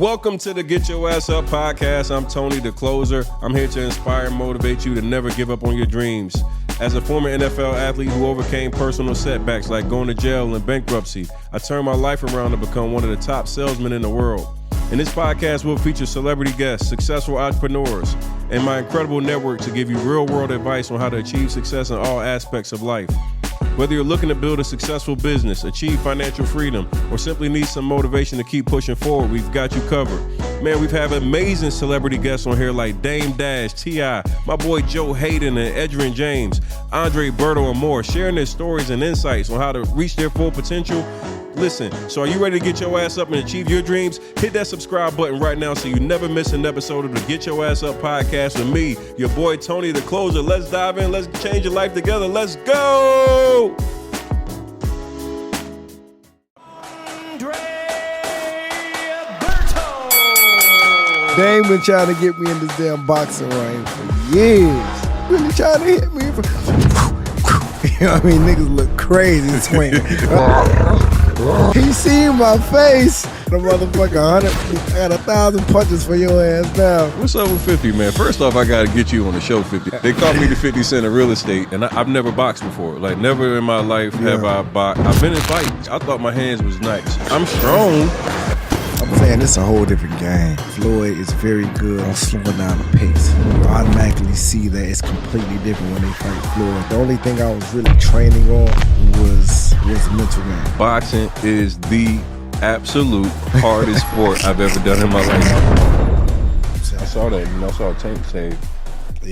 Welcome to the Get Your Ass Up podcast. I'm Tony, the closer. I'm here to inspire and motivate you to never give up on your dreams. As a former NFL athlete who overcame personal setbacks like going to jail and bankruptcy, I turned my life around to become one of the top salesmen in the world. In this podcast, we'll feature celebrity guests, successful entrepreneurs, and my incredible network to give you real-world advice on how to achieve success in all aspects of life. Whether you're looking to build a successful business, achieve financial freedom, or simply need some motivation to keep pushing forward, we've got you covered. Man, we've had amazing celebrity guests on here like Dame Dash, T.I., my boy Joe Hayden and Edrin James, Andre Berto, and more, sharing their stories and insights on how to reach their full potential. Listen, so are you ready to get your ass up and achieve your dreams? Hit that subscribe button right now so you never miss an episode of the Get Your Ass Up podcast with me, your boy Tony, the closer. Let's dive in. Let's change your life together. Let's go! Andre Berto! They ain't been trying to get me in this damn boxing ring for years. Really trying to hit me. You know what I mean? Niggas look crazy swinging. He seen my face. The motherfucker 100. I got 1,000 punches for your ass now. What's up with 50, man? First off, I got to get you on the show, 50. They call me the 50 Cent of real estate, and I've never boxed before. Like, never in my life have I boxed. I've been in fights. I thought my hands was nice. I'm strong. I'm saying it's a whole different game. Floyd is very good on slowing down the pace. You automatically see that it's completely different when they fight Floyd. The only thing I was really training on was the mental game. Boxing is the absolute hardest sport I've ever done in my life. I saw that, I saw Tank say,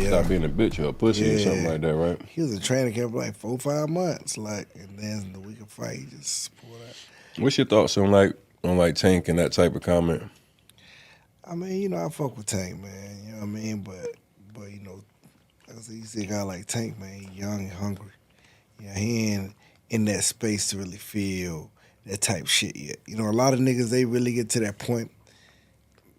stop being a bitch or a pussy or something like that, right? He was a training camp for like 4 or 5 months, and then the week of fight, he just pulled out. What's your thoughts on Tank and that type of comment? I mean, I fuck with Tank, man. You know what I mean? But like I said, you see a guy like Tank, man, he young and hungry. He ain't in that space to really feel that type shit yet. A lot of niggas, they really get to that point.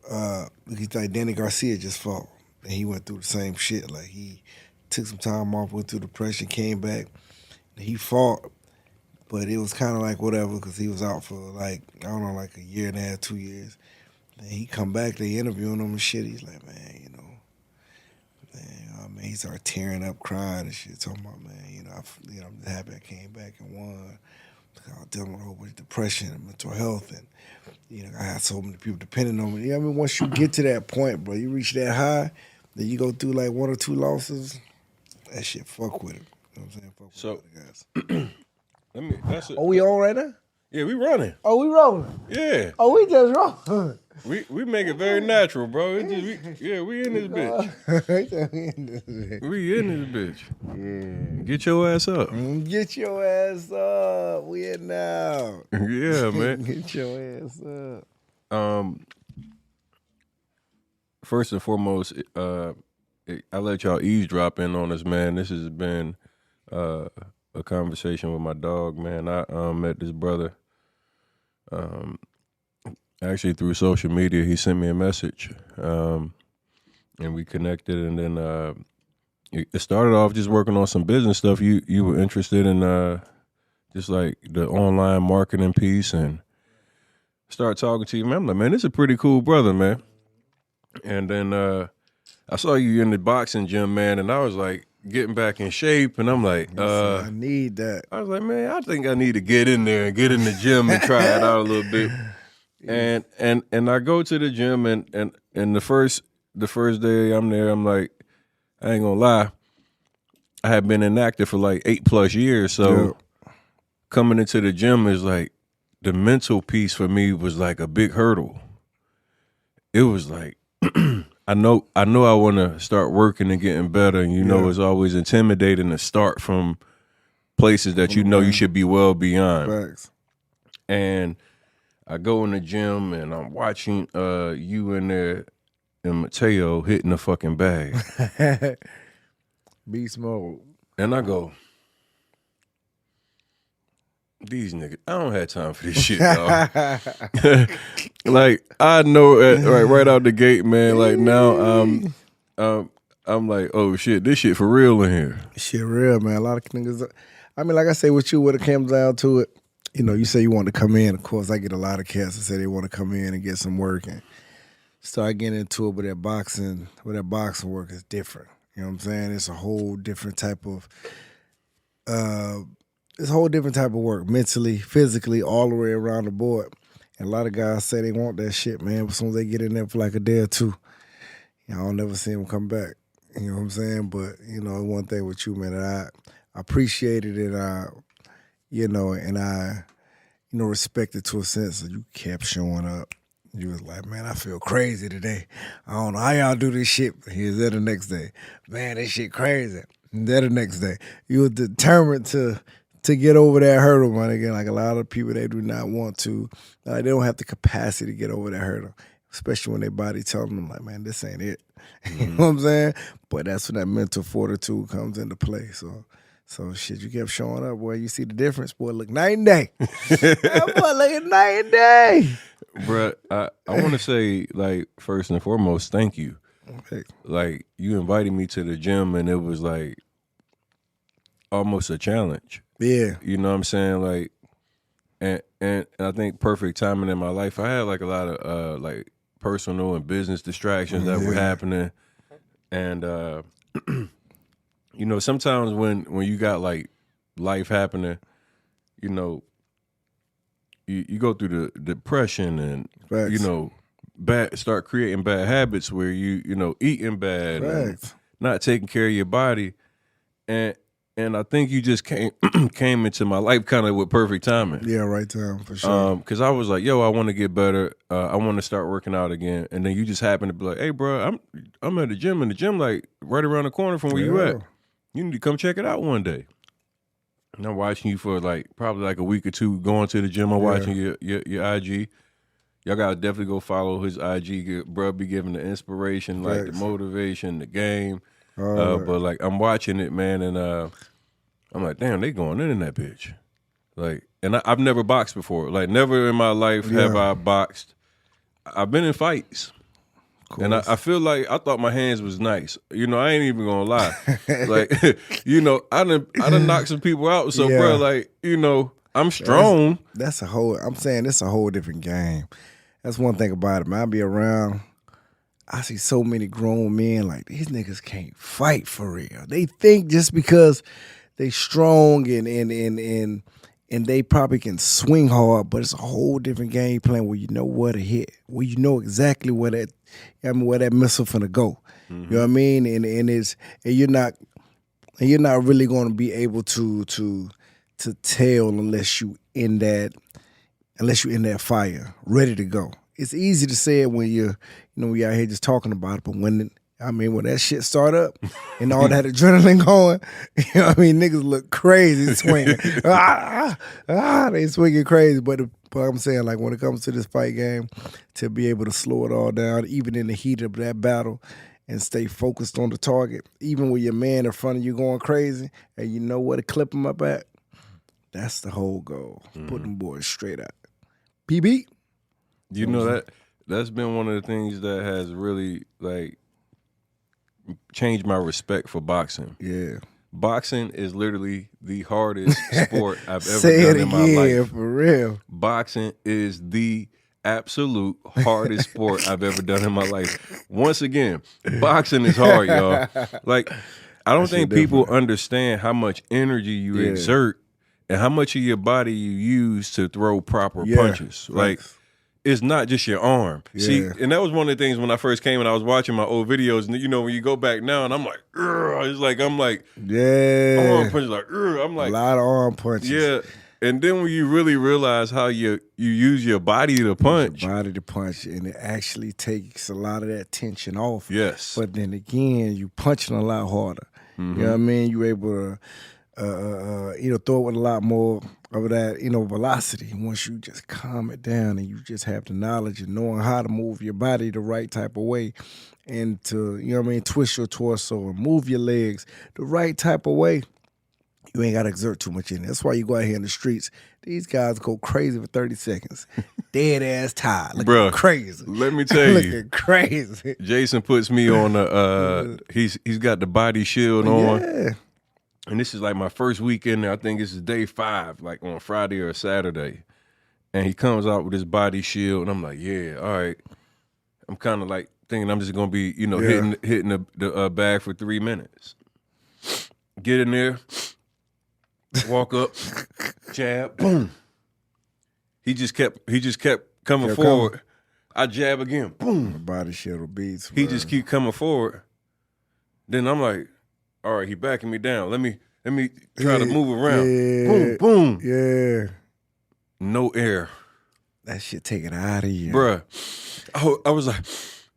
Because like Danny Garcia just fought, and he went through the same shit. Like, he took some time off, went through depression, came back, and he fought. But it was kind of like whatever, because he was out for like a year and a half, 2 years. And he come back, they interviewing him and shit. He's like, man, he started tearing up, crying and shit, talking about, man, I'm happy I came back and won. I was dealing with a whole bunch of depression and mental health, and I had so many people depending on me. Once you get to that point, bro, you reach that high, then you go through like 1 or 2 losses. That shit, fuck with it. You know what I'm saying? Fuck with it, guys. Oh, we on right now? Yeah, we running. Oh, we rolling? Yeah. Oh, we just rolling. We make it very natural, bro. We in this bitch. We in this bitch. Yeah. Get your ass up. Get your ass up. We in now. Yeah, man. Get your ass up. First and foremost, I let y'all eavesdrop in on us, man. This has been a conversation with my dog, man. I met this brother actually through social media. He sent me a message, and we connected, and then it started off just working on some business stuff. You were interested in just like the online marketing piece, and start talking to you, man. I'm like, man, this is a pretty cool brother, man. And then I saw you in the boxing gym, man, and I was like, getting back in shape, and I'm like, I need that. I was like, man, I think I need to get in there and get in the gym and try it out a little bit. And I go to the gym, and the first day I'm there, I'm like, I ain't gonna lie, I had been inactive for like 8+ years, so coming into the gym is like, the mental piece for me was like a big hurdle. It was like, I know I want to start working and getting better, and it's always intimidating to start from places that you should be well beyond. Thanks. And I go in the gym, and I'm watching you in there and Mateo hitting the fucking bag. Beast mode. And I go, these niggas, I don't have time for this shit, dog. Like, I know right out the gate, man. Like, now I'm like, oh shit, this shit for real in here. Shit real, man. A lot of niggas. I mean, like I say with you, when it comes down to it, you say you want to come in. Of course, I get a lot of cats that say they want to come in and get some work, and start getting into it, but that boxing work is different. You know what I'm saying? It's a whole different type of work, mentally, physically, all the way around the board. And a lot of guys say they want that shit, man. But as soon as they get in there for like a day or two, I'll never see them come back. You know what I'm saying? But, one thing with you, man, that I appreciated it, and I respect it to a sense that you kept showing up. You was like, man, I feel crazy today. I don't know how y'all do this shit. Here's that the next day. Man, this shit crazy. That the next day. You were determined to get over that hurdle, man. Again, like a lot of people, they do not want to. They don't have the capacity to get over that hurdle, especially when their body telling them, like, man, this ain't it. Mm-hmm. You know what I'm saying? But that's when that mental fortitude comes into play. So shit, you kept showing up, boy. You see the difference, boy. Look night and day. That boy looking night and day. Bruh, I want to say, like, first and foremost, thank you. Okay. Like, you invited me to the gym, and it was, like, almost a challenge. Yeah. You know what I'm saying? Like, and I think perfect timing in my life. I had, like, a lot of, like, personal and business distractions that were happening. And, sometimes when you got, like, life happening, you go through the depression and start creating bad habits where you eating bad and not taking care of your body, and I think you just came into my life kind of with perfect timing. Yeah, right time for sure. Because I was like, yo, I want to get better. I want to start working out again, and then you just happen to be like, hey, bro, I'm at the gym, and the gym like right around the corner from where you at. You need to come check it out one day. And I'm watching you for like probably like a week or two going to the gym. I'm watching your IG. Y'all gotta definitely go follow his IG. Bro, be giving the inspiration, like the motivation, the game. But like I'm watching it, man, and I'm like, damn, they going in that bitch. Like, and I've never boxed before. Like, never in my life have I boxed. I've been in fights. And I feel like I thought my hands was nice. I ain't even gonna lie. Like, I done knocked some people out. So, bro, like, I'm strong. That's I'm saying it's a whole different game. That's one thing about it, man. I be around, I see so many grown men like, these niggas can't fight for real. They think just because they strong and they probably can swing hard, but it's a whole different game plan where you know where to hit, where you know exactly where that missile finna go. Mm-hmm. You know what I mean? And you're not really going to be able to tell unless you in that fire, ready to go. It's easy to say it when you're out here just talking about it, but when that shit start up and all that adrenaline going, niggas look crazy swinging. They swinging crazy. But I'm saying, like, when it comes to this fight game, to be able to slow it all down, even in the heat of that battle, and stay focused on the target, even with your man in front of you going crazy, and you know where to clip him up at, that's the whole goal. Mm-hmm. Put them boys straight out. PB? That's been one of the things that has really, like, changed my respect for boxing. Yeah. Boxing is literally the hardest sport I've ever done in my life. For real. Boxing is the absolute hardest sport I've ever done in my life. Once again, boxing is hard, y'all. Like, I don't think people understand how much energy you exert and how much of your body you use to throw proper punches. Like, it's not just your arm. Yeah. See, and that was one of the things when I first came and I was watching my old videos, and when you go back now and I'm like, it's like, I'm like, arm punches, like, I'm like, a lot of arm punches. Yeah. And then when you really realize how you use your body to punch. And it actually takes a lot of that tension off. Yes. But then again, you punching a lot harder. Mm-hmm. You know what I mean? You're able to throw it with a lot more of that, velocity. Once you just calm it down and you just have the knowledge of knowing how to move your body the right type of way and to, twist your torso and move your legs the right type of way, you ain't got to exert too much in it. That's why you go out here in the streets. These guys go crazy for 30 seconds. Dead ass tired. Looking crazy. Let me tell you. Looking crazy. Jason puts me on he's got the body shield on. Yeah. And this is like my first weekend there. I think this is day 5, like on Friday or Saturday. And he comes out with his body shield, and I'm like, yeah, all right. I'm kind of like thinking I'm just gonna be, Yeah. hitting the bag for 3 minutes. Get in there, walk up, jab, boom. He just kept coming forward. I jab again, boom. My body shuttle beats. He just keep coming forward. Then I'm like, all right, he backing me down. Let me try to move around. Yeah. Boom, boom. Yeah. No air. That shit take it out of you. Bruh. I was like,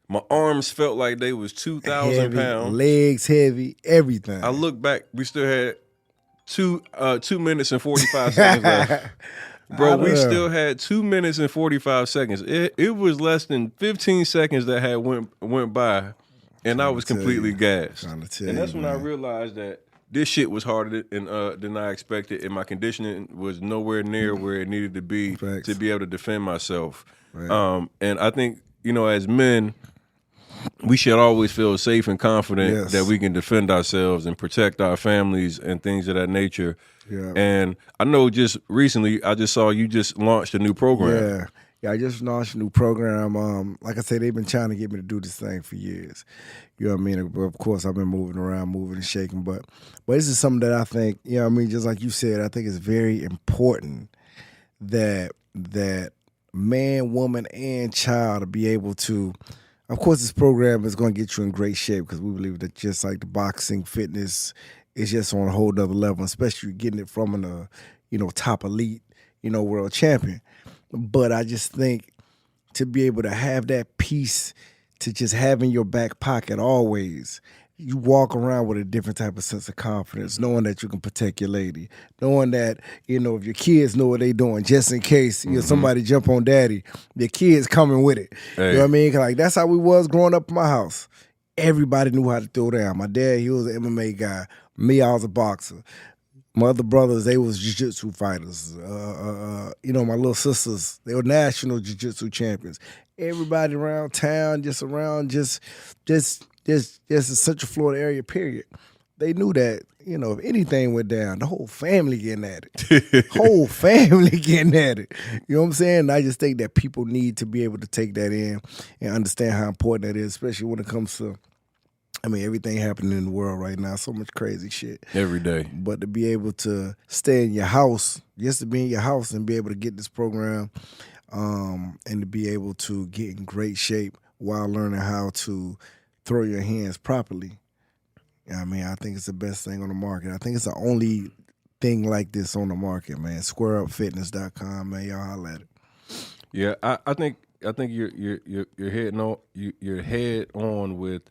my arms felt like they was 2,000 pounds. Legs heavy, everything. I look back, we still had 2 minutes and 45 seconds left. Bro, we still had 2 minutes and 45 seconds. It was less than 15 seconds that had went by, and I was completely gassed. And that's when I realized that this shit was harder than I expected, and my conditioning was nowhere near where it needed to be to be able to defend myself. Right. And I think, as men, we should always feel safe and confident that we can defend ourselves and protect our families and things of that nature. Yeah. And I know just recently, I just saw you just launched a new program. Yeah, I just launched a new program. Like I said, they've been trying to get me to do this thing for years. You know what I mean? Of course, I've been moving around, moving and shaking. But this is something that I think, just like you said, I think it's very important that man, woman, and child to be able to. Of course, this program is going to get you in great shape because we believe that just like the boxing, fitness is just on a whole nother level, especially getting it from an top elite, world champion. But I just think to be able to have that piece to just have in your back pocket always, you walk around with a different type of sense of confidence, knowing that you can protect your lady, knowing that, if your kids know what they doing, just in case somebody jump on daddy, the kids coming with it. Hey. You know what I mean? Like, that's how we was growing up in my house. Everybody knew how to throw down. My dad, he was an MMA guy. Me, I was a boxer. My other brothers, they was jiu-jitsu fighters. My little sisters, they were national jiu-jitsu champions. Everybody around town, just the Central Florida area, period. They knew that, if anything went down, the whole family getting at it. Whole family getting at it. You know what I'm saying? I just think that people need to be able to take that in and understand how important that is, especially when it comes to, everything happening in the world right now, so much crazy shit. Every day. But to be able to stay in your house, just to be in your house and be able to get this program and to be able to get in great shape while learning how to throw your hands properly. I think it's the best thing on the market. I think it's the only thing like this on the market, man. SquareUpFitness.com, man. Y'all holla at it. Yeah, I think you're head on with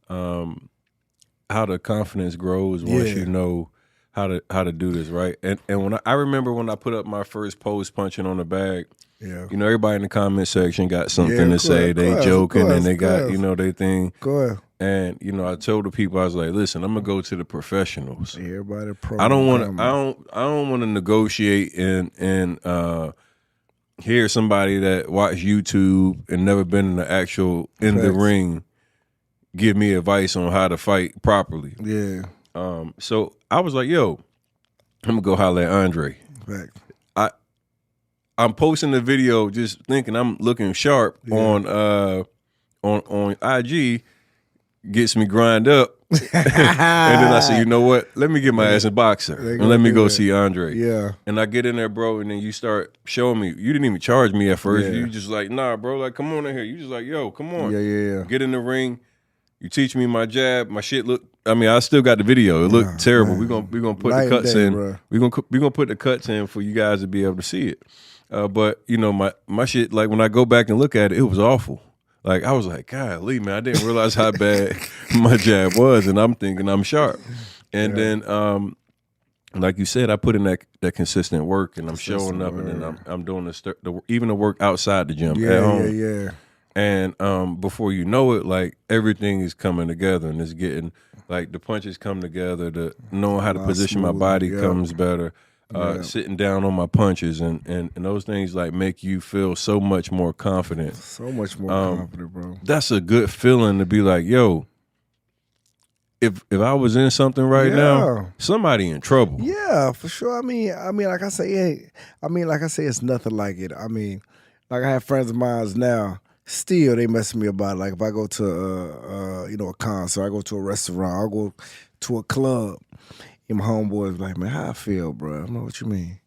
how the confidence grows once you know how to do this, right? And when I remember when I put up my first post punching on the bag, everybody in the comment section got something to say. They joking and they got their thing. Go ahead. And I told the people, I was like, listen, I'm gonna go to the professionals. Everybody pro. I don't want to negotiate and hear somebody that watched YouTube and never been in the actual the ring give me advice on how to fight properly. Yeah. So I was like, yo, I'm gonna go holler at Andre. Fact. I'm posting the video just thinking I'm looking sharp on IG, gets me grind up. And then I said, you know what? Let me get my ass in boxer and let me go see Andre. Yeah. And I get in there, bro, and then you start showing me. You didn't even charge me at first. You just like, nah, bro, like, come on in here. You just like, yo, come on. Yeah. Get in the ring. You teach me my jab. My shit look. I still got the video. It looked terrible. We're gonna put the cuts in. Bro. We're gonna put the cuts in for you guys to be able to see it. But my shit, like when I go back and look at it, it was awful. Like I was like, golly, man, I didn't realize how bad my jab was, and I'm thinking I'm sharp. And then, like you said, I put in that consistent work, and I'm showing up, and then I'm doing even the work outside the gym at home. Yeah. And before you know it, like everything is coming together, and it's getting like the punches come together. The knowing how to position my body comes better. Sitting down on my punches and those things like make you feel so much more confident. So much more confident, bro. That's a good feeling to be like, yo, if I was in something right now, somebody in trouble. Yeah, for sure. Like I say, it's nothing like it. Like I have friends of mine now. still they mess with me about it. Like if I go to a concert, I go to a restaurant, I go to a club, and my homeboys like, man, how I feel, bro? I know what you mean.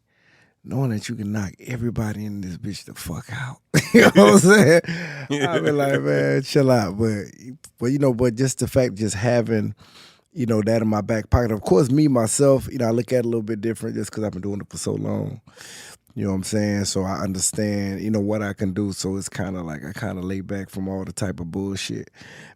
Knowing that you can knock everybody in this bitch the fuck out. You know what I'm saying? I be like, man, chill out. But just the fact just having, that in my back pocket. Of course, me, myself, I look at it a little bit different just because I've been doing it for so long. You know what I'm saying? So I understand, what I can do. So it's kind of like I kind of lay back from all the type of bullshit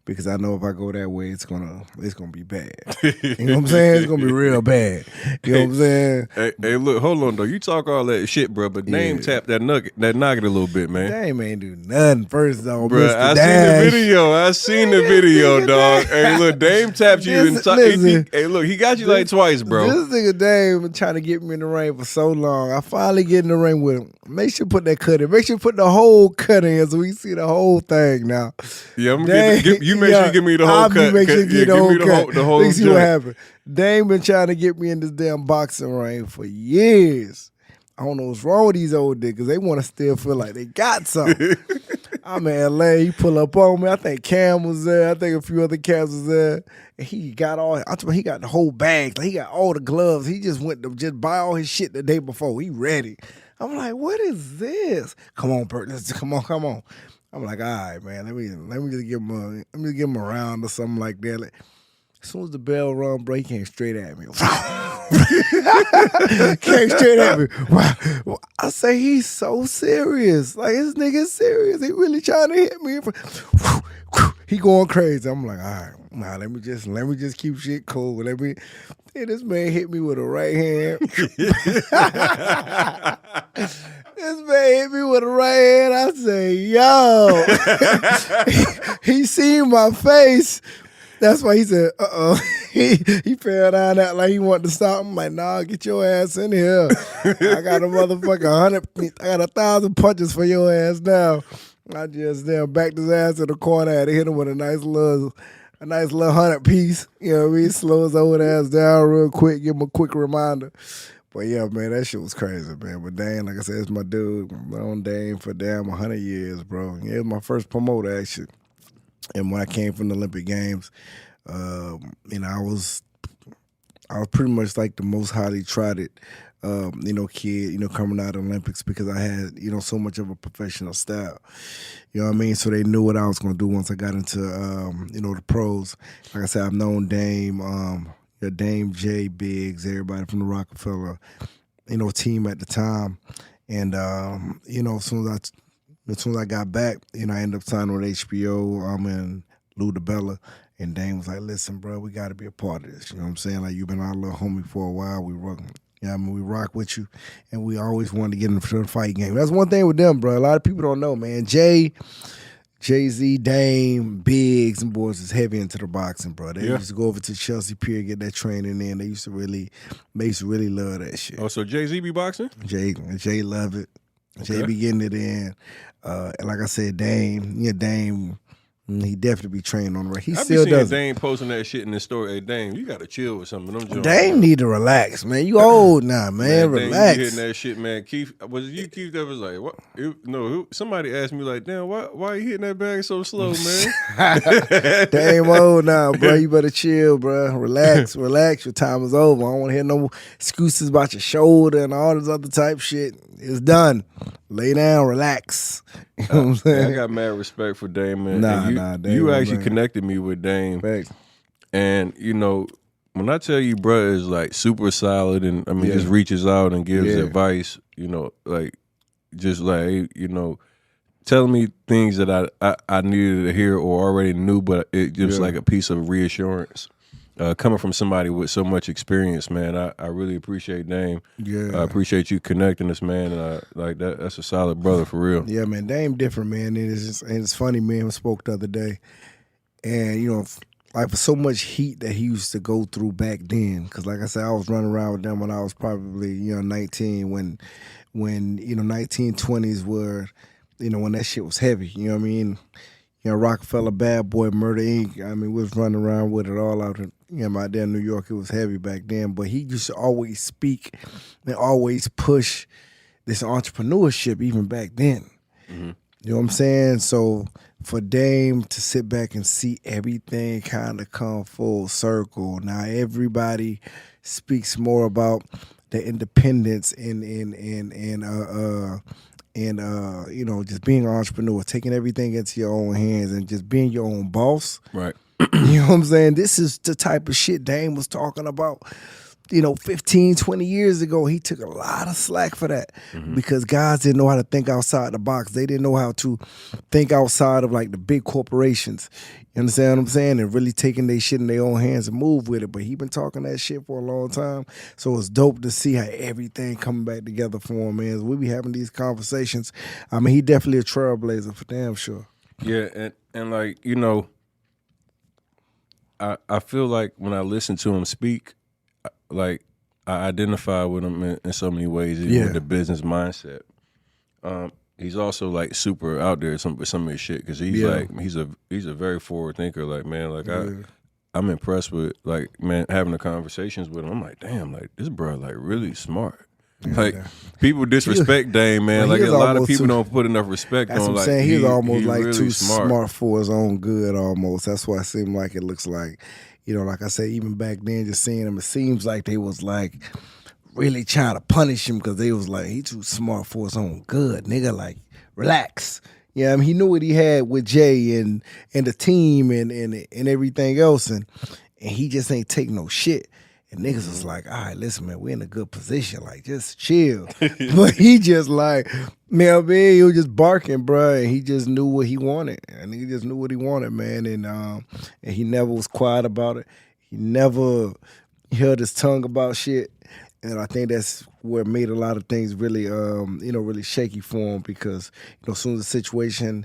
because I know if I go that way, it's gonna be bad. You know what I'm saying? It's gonna be real bad. You know what I'm saying? Hey, look, hold on though. You talk all that shit, bro, but Dame tapped that nugget a little bit, man. Dame ain't do nothing first though, bro. Mr. I Dash. seen the video, dog. Hey, look, Dame tapped you. Hey, look, he got you like twice, bro. This nigga Dame been trying to get me in the ring for so long. I finally get in the ring with him. Make sure you put that cut in. Make sure you put the whole cut in so we see the whole thing now. Yeah, I'm gonna you make sure you give me the whole cut. Make sure you get the whole cut. The whole Let's see what happened. Dame been trying to get me in this damn boxing ring for years. I don't know what's wrong with these old niggas. They want to still feel like they got something. I'm in LA. He pull up on me. I think Cam was there. I think a few other cats was there. And he got he got the whole bag. Like, he got all the gloves. He just went to just buy all his shit the day before. He ready. I'm like, what is this? Come on, Bert. Come on. I'm like, all right, man. Let me just give him a round or something like that. Like, as soon as the bell rung, bro, he came straight at me. Came straight at me. I say he's so serious. Like, this nigga's serious. He really trying to hit me. He going crazy. I'm like, all right, nah, let me just keep shit cool. This man hit me with a right hand. This man hit me with a right hand. I say, yo. He seen my face. That's why he said, he fell down that like he wanted to stop. I'm like, nah, get your ass in here. I got a motherfucking 1,000 punches for your ass now. I just backed his ass to the corner. I had to hit him with a nice little 100 piece. You know what I mean? Slow his old ass down real quick, give him a quick reminder. But yeah, man, that shit was crazy, man. But Dame, like I said, it's my dude. I've known Dame for damn 100 years, bro. It was my first promoter, actually. And when I came from the Olympic Games, I was pretty much like the most highly trotted, kid, coming out of the Olympics because I had, so much of a professional style. You know what I mean? So they knew what I was going to do once I got into, the pros. Like I said, I've known Dame, Dame J, Biggs, everybody from the Rockefeller, team at the time. And, as soon as I got back, I ended up signing with HBO and Lou DiBella. And Dame was like, listen, bro, we got to be a part of this. You know what I'm saying? Like, you've been our little homie for a while. We rock with you. And we always wanted to get into the fight game. That's one thing with them, bro. A lot of people don't know, man. Jay-Z, Dame, Biggs, and boys is heavy into the boxing, bro. They used to go over to Chelsea Pier, get that training in. They used to really love that shit. Oh, so Jay-Z be boxing? Jay love it. Okay. Jay be getting it in. And like I said, Dame, he definitely be trained on the right. He still does. Dame posting that shit in the story. Hey, Dame, you gotta chill with something. Dame need to relax, man. You old now, man. Relax. Dame, you hitting that shit, man. Keith, was it you, Keith, that was like, what? Somebody asked me like, damn, why you hitting that bag so slow, man? Dame old now, bro. You better chill, bro. Relax. Your time is over. I don't want to hear no excuses about your shoulder and all this other type shit. It's done. Lay down, relax. You know what I'm saying? I got mad respect for Dame, man. Dame, you actually connected me with Dame. Thanks. And, when I tell you, bro, is like super solid and, just reaches out and gives advice, telling me things that I needed to hear or already knew, but it just like a piece of reassurance. Coming from somebody with so much experience, man, I really appreciate Dame. Yeah, I appreciate you connecting us, man. And that's a solid brother for real. Yeah, man, Dame different, man. And it's funny, man. We spoke the other day, and like for so much heat that he used to go through back then. Because like I said, I was running around with them when I was probably 19. When 1920s were, when that shit was heavy. You know what I mean? Rockefeller, Bad Boy, Murder Inc. We was running around with it all out out there in New York. It was heavy back then. But he used to always speak and always push this entrepreneurship even back then. Mm-hmm. You know what I'm saying? So for Dame to sit back and see everything kind of come full circle, now everybody speaks more about the independence and you know, just being an entrepreneur, taking everything into your own hands and just being your own boss. Right. You know what I'm saying? This is the type of shit Dame was talking about, you know, 15, 20 years ago. He took a lot of slack for that because guys didn't know how to think outside the box. They didn't know how to think outside of like the big corporations. You understand what I'm saying? And really taking their shit in their own hands and move with it. But he been talking that shit for a long time. So it's dope to see how everything coming back together for him, man. We be having these conversations. I mean, he definitely a trailblazer for damn sure. Yeah, and like, you know, I feel like when I listen to him speak, like I identify with him in so many ways, even with the business mindset. He's also like super out there with some of his shit because he's like he's a very forward thinker. Like, man, like I'm impressed with, like, man, having the conversations with him. I'm like, damn, like this bro like really smart. Like people disrespect Dame, man. Like a lot of people don't put enough respect that's on. What I'm like saying. He's almost like really too smart for his own good. Almost. That's why it seemed like it looks like, you know, like I said, even back then, just seeing him, it seems like they was like really trying to punish him because they was like, he too smart for his own good, nigga. Like, relax. Yeah, I mean, he knew what he had with Jay and the team and everything else, and he just ain't take no shit. And niggas was like, all right, listen, man, we in a good position. Like, just chill. But he just like, man, he was just barking, bro. And he just knew what he wanted. And he just knew what he wanted, man. And he never was quiet about it. He never held his tongue about shit. And I think that's what made a lot of things really, you know, really shaky for him because, you know, as soon as the situation,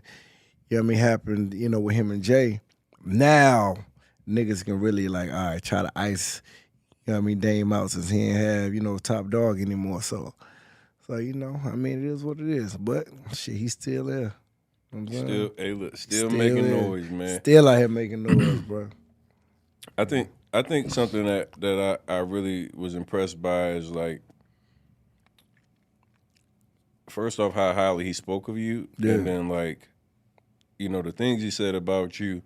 you know what I mean, happened, you know, with him and Jay, now niggas can really like, all right, try to ice, you know what I mean, Dame out since he ain't have, you know, top dog anymore. So you know, I mean, it is what it is. But shit, he's still there. You know still, hey, look, still making noise, man. Still out here making noise, bro. I think something that I really was impressed by is like, first off, how highly he spoke of you, and then like, you know, the things he said about you,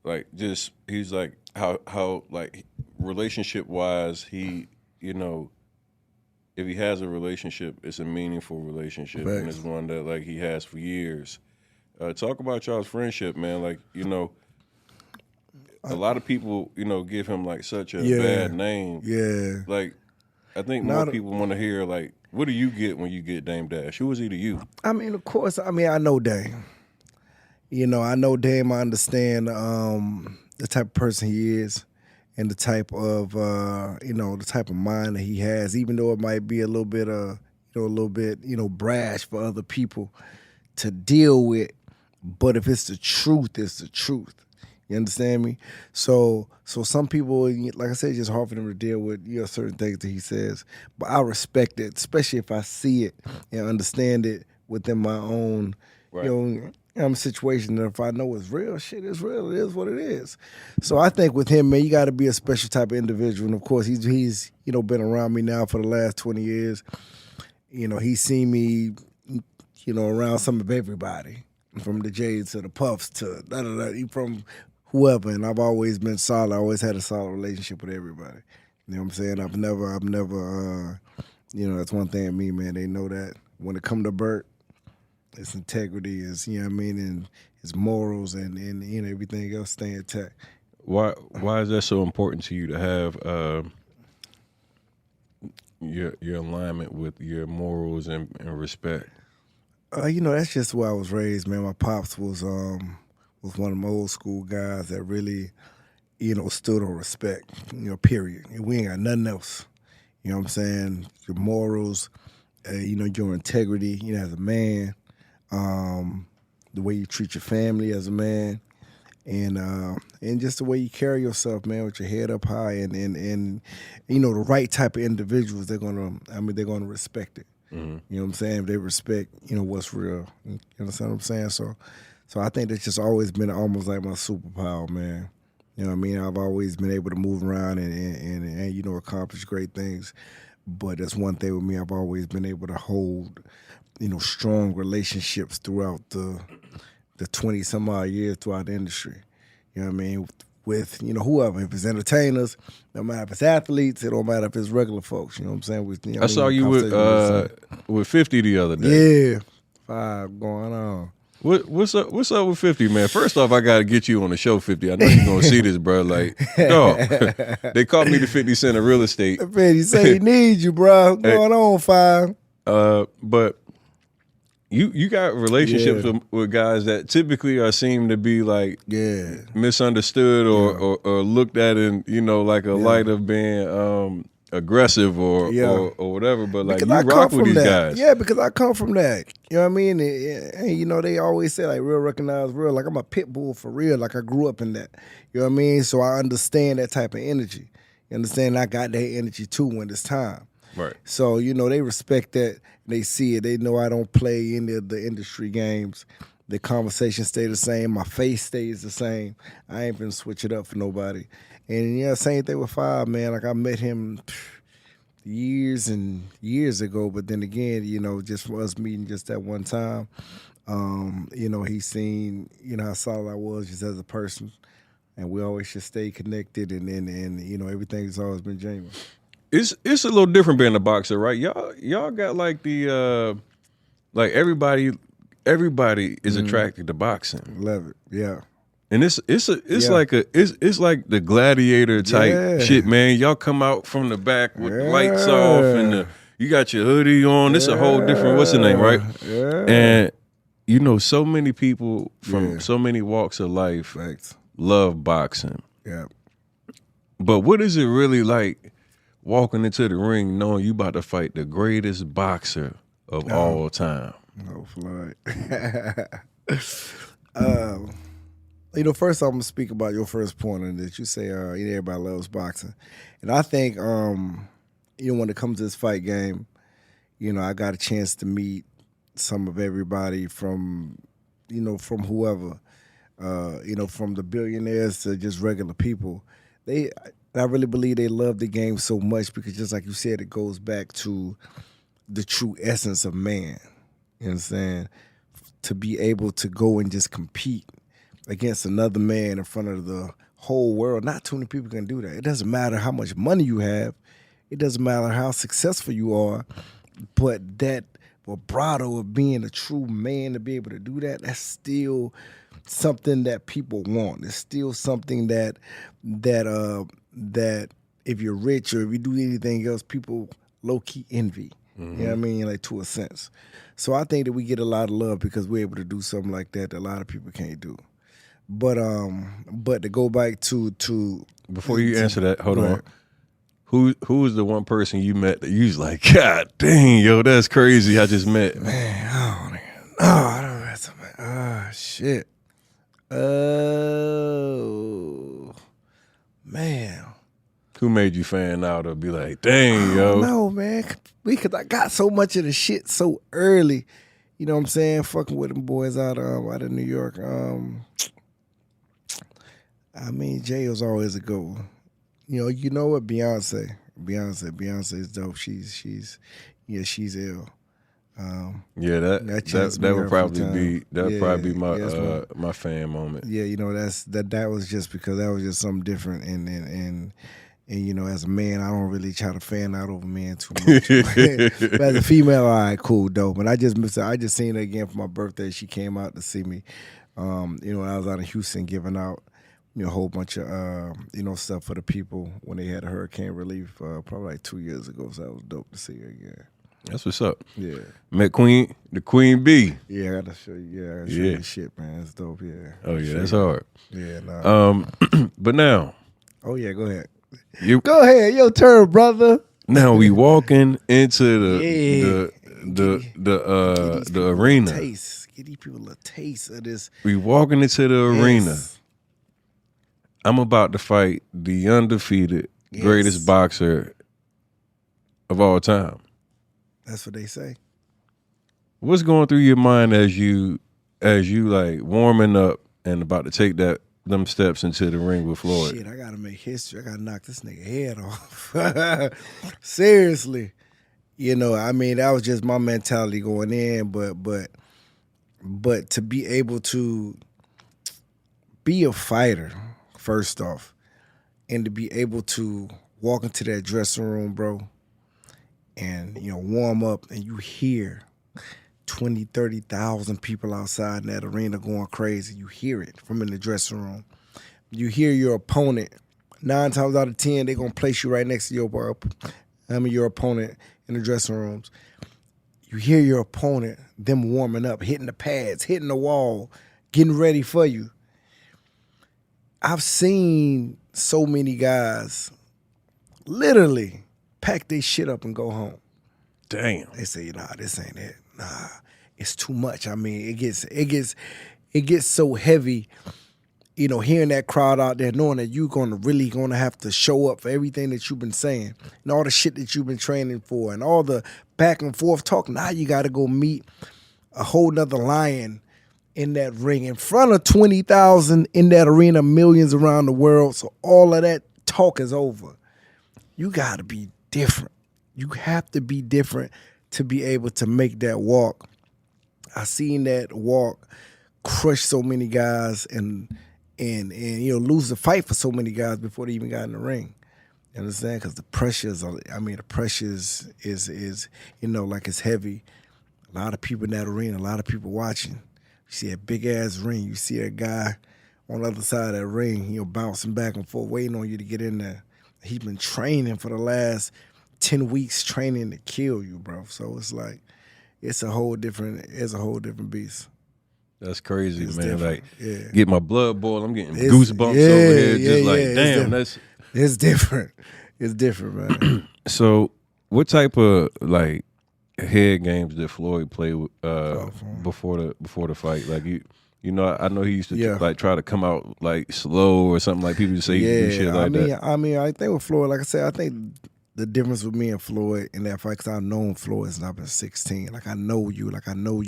like just he's like how like relationship wise he, you know, if he has a relationship, it's a meaningful relationship, and it's one that like he has for years. Talk about y'all's friendship, man. Like, you know, a lot of people, you know, give him like such a bad name. Yeah. Like, I think more people want to hear like, what do you get when you get Dame Dash? Who is he to you? I mean, of course. I mean, I know Dame. You know, I know Dame. I understand the type of person he is, and the type of you know, the type of mind that he has. Even though it might be a little bit you know, brash for other people to deal with, but if it's the truth, it's the truth. You understand me? So some people, like I said, it's just hard for them to deal with, you know, certain things that he says. But I respect it, especially if I see it and understand it within my own, you know, situation. And if I know it's real, shit, it's real. It is what it is. So I think with him, man, you got to be a special type of individual. And of course, he's you know, been around me now for the last 20 years. You know, he's seen me, you know, around some of everybody, from the J's to the Puffs to from whoever, and I've always been solid. I always had a solid relationship with everybody. You know what I'm saying? I've never, you know, that's one thing in me, man. They know that when it come to Bert, it's integrity, is, you know what I mean, and his morals and you know, everything else stay intact. Why is that so important to you to have your alignment with your morals and respect? You know, that's just where I was raised, man. My pops was one of my old school guys that really, you know, stood on respect, you know, period. And we ain't got nothing else. You know what I'm saying? Your morals, you know, your integrity, you know, as a man, the way you treat your family as a man, and just the way you carry yourself, man, with your head up high, and you know, the right type of individuals, they're gonna respect it. Mm-hmm. You know what I'm saying? If they respect, you know, what's real. You understand what I'm saying? So I think that's just always been almost like my superpower, man. You know what I mean? I've always been able to move around and you know, accomplish great things. But that's one thing with me. I've always been able to hold strong relationships throughout the 20 some odd years throughout the industry. You know what I mean? With whoever, if it's entertainers, no matter if it's athletes, it don't matter if it's regular folks. You know what I'm saying? I saw you with 50 the other day. Yeah, 5 going on. What's up with 50, man? First off, I gotta get you on the show, 50. I know you're gonna see this, bro. Like, dog, they called me the 50 Cent of real estate. Man, he say he needs you, bro. What's going on, 5? But you got relationships with guys that typically seem to be like misunderstood or looked at in like a light of being aggressive or whatever. But like because you rock with these guys. Yeah, because I come from that. You know what I mean? And they always say like real recognize real. Like I'm a pit bull for real. Like I grew up in that. You know what I mean? So I understand that type of energy. You understand? I got that energy too when it's time. Right. So, they respect that. They see it. They know I don't play any of the industry games. The conversation stay the same. My face stays the same. I ain't been switch it up for nobody. And, same thing with 5, man. Like, I met him years and years ago. But then again, just for us meeting just that one time, he seen, how solid I was just as a person. And we always should stay connected. And everything's always been genuine. It's a little different being a boxer, right? Y'all got like the like everybody is attracted to boxing. Love it, yeah. And it's like the gladiator type shit, man. Y'all come out from the back with the lights off and you got your hoodie on. It's a whole different what's the name, right? Yeah. And so many people from so many walks of life love boxing. Yeah. But what is it really like? Walking into the ring knowing you about to fight the greatest boxer of all time. No, Floyd. First I'm going to speak about your first point on that. You say everybody loves boxing. And I think, when it comes to this fight game, I got a chance to meet some of everybody from whoever, from the billionaires to just regular people. I really believe they love the game so much because just like you said, it goes back to the true essence of man. You know what I'm saying? To be able to go and just compete against another man in front of the whole world. Not too many people can do that. It doesn't matter how much money you have. It doesn't matter how successful you are. But that vibrato of being a true man to be able to do that, that's still something that people want. It's still something that if you're rich or if you do anything else, people low-key envy. Mm-hmm. You know what I mean? Like, to a sense. So I think that we get a lot of love because we're able to do something like that a lot of people can't do. But to go back to before you answer that, hold on. Who was the one person you met that you was like, God dang, yo, that's crazy I just met? Man, I don't know. Shit. Oh, man. Who made you fan out or be like, dang, yo? No, man. Because I got so much of the shit so early. You know what I'm saying? Fucking with them boys out of New York. Jay was always a good one. You know what? Beyonce is dope. She's ill. That would probably be my fan moment. Yeah, that was just because that was just something different, and as a man, I don't really try to fan out over men too much. But as a female, all right, cool, dope. And I just seen her again for my birthday. She came out to see me. I was out in Houston giving out a whole bunch of stuff for the people when they had a hurricane relief probably like 2 years ago. So that was dope to see her again. That's what's up. Yeah. Met the Queen Bee. Yeah, I gotta show you. Yeah, I gotta show you shit, man. That's dope. Yeah. Oh yeah, that's hard. Yeah. Nah. But now. Oh yeah, go ahead. Go ahead, your turn, brother. Now we walking into the arena. Give these people a taste of this. We walking into the arena. I'm about to fight the undefeated greatest boxer of all time. That's what they say. What's going through your mind as you like warming up and about to take them steps into the ring with Floyd? Shit, I gotta make history. I gotta knock this nigga head off. Seriously. I mean, that was just my mentality going in, but to be able to be a fighter, first off, and to be able to walk into that dressing room, bro, and warm up, and you hear 20, 30,000 people outside in that arena going crazy. You hear it from in the dressing room. You hear your opponent. 9 times out of 10, they're gonna place you right next to your opponent in the dressing rooms. You hear your opponent, them warming up, hitting the pads, hitting the wall, getting ready for you. I've seen so many guys literally pack their shit up and go home. Damn. They say, nah, this ain't it. Nah, it's too much. I mean, it gets so heavy, hearing that crowd out there, knowing that you're really gonna have to show up for everything that you've been saying and all the shit that you've been training for and all the back and forth talk. Now you gotta go meet a whole nother lion in that ring in front of 20,000 in that arena, millions around the world. So all of that talk is over. You gotta be different. You have to be different to be able to make that walk. I seen that walk crush so many guys and lose the fight for so many guys before they even got in the ring. You understand? Because the pressure is like it's heavy. A lot of people in that arena, a lot of people watching. You see a big ass ring. You see a guy on the other side of that ring, bouncing back and forth, waiting on you to get in there. He's been training for the last 10 weeks, training to kill you, bro. So it's like it's a whole different beast. That's crazy, It's man. different. Like, get my blood boiled. I'm getting goosebumps over here. Damn, it's different. It's different, man. So, what type of head games did Floyd play with, before the fight? Like I know he used to try to come out slow or something. Like people say he do shit like that. I think with Floyd, like I said, I think the difference with me and Floyd in that fight, because I've known Floyd since I've been 16. Like I know you, I know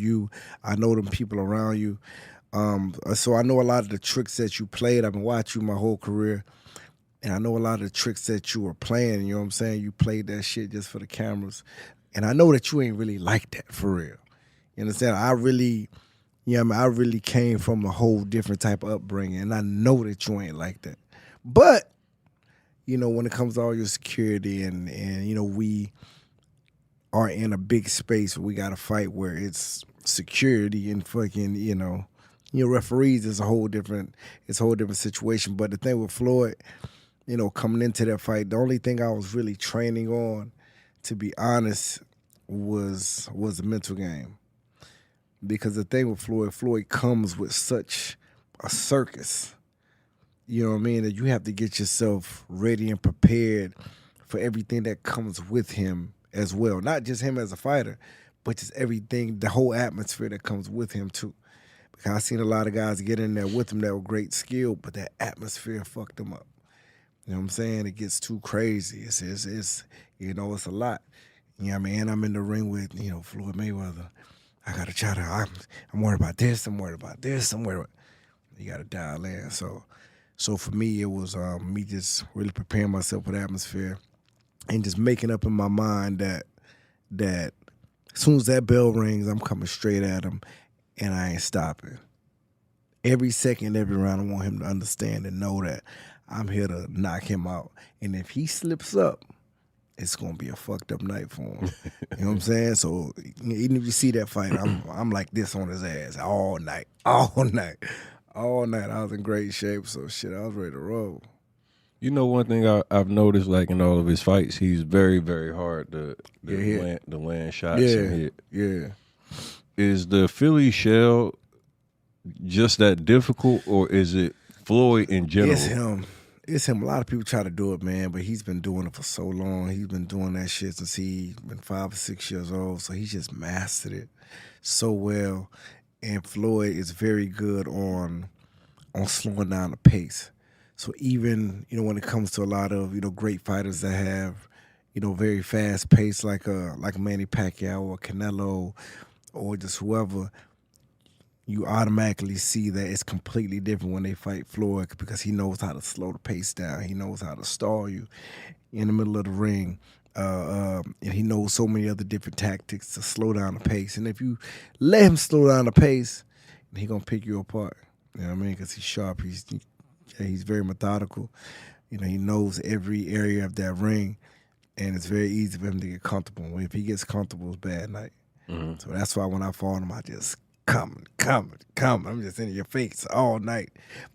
them people around you. So I know a lot of the tricks that you played. I've been watching you my whole career, and I know a lot of the tricks that you were playing. You know what I'm saying? You played that shit just for the cameras, and I know that you ain't really like that for real. You understand? I really came from a whole different type of upbringing, and I know that you ain't like that. But when it comes to all your security and we are in a big space where we got to fight where it's security and fucking, referees is a whole different situation. But the thing with Floyd, coming into that fight, the only thing I was really training on, to be honest, was the mental game. Because the thing with Floyd comes with such a circus. You know what I mean? That you have to get yourself ready and prepared for everything that comes with him as well. Not just him as a fighter, but just everything, the whole atmosphere that comes with him too. Because I've seen a lot of guys get in there with him that were great skill, but that atmosphere fucked them up. You know what I'm saying? It gets too crazy. It's a lot. You know what I mean? I'm in the ring with, Floyd Mayweather. I gotta try to, I'm worried about this, I'm worried about this, you gotta dial in. So for me, it was me just really preparing myself for the atmosphere and just making up in my mind that as soon as that bell rings, I'm coming straight at him and I ain't stopping. Every second, every round, I want him to understand and know that I'm here to knock him out. And if he slips up, it's gonna be a fucked up night for him. You know what I'm saying? So even if you see that fight, I'm like this on his ass all night. I was in great shape, so shit, I was ready to roll. One thing I've noticed, in all of his fights, he's very, very hard to land shots and hit. Yeah. Is the Philly shell just that difficult, or is it Floyd in general? It's him. A lot of people try to do it, man, but he's been doing it for so long. He's been doing that shit since he's been 5 or 6 years old, so he's just mastered it so well. And Floyd is very good on slowing down the pace. So even, when it comes to a lot of, great fighters that have, very fast pace like Manny Pacquiao or Canelo or just whoever, you automatically see that it's completely different when they fight Floyd because he knows how to slow the pace down. He knows how to stall you in the middle of the ring And he knows so many other different tactics to slow down the pace. And if you let him slow down the pace, he gonna pick you apart. You know what I mean? Because he's sharp. He's very methodical. You know, he knows every area of that ring, and it's very easy for him to get comfortable. If he gets comfortable, it's bad night. Mm-hmm. So that's why when I fought him, I just come. I'm just in your face all night.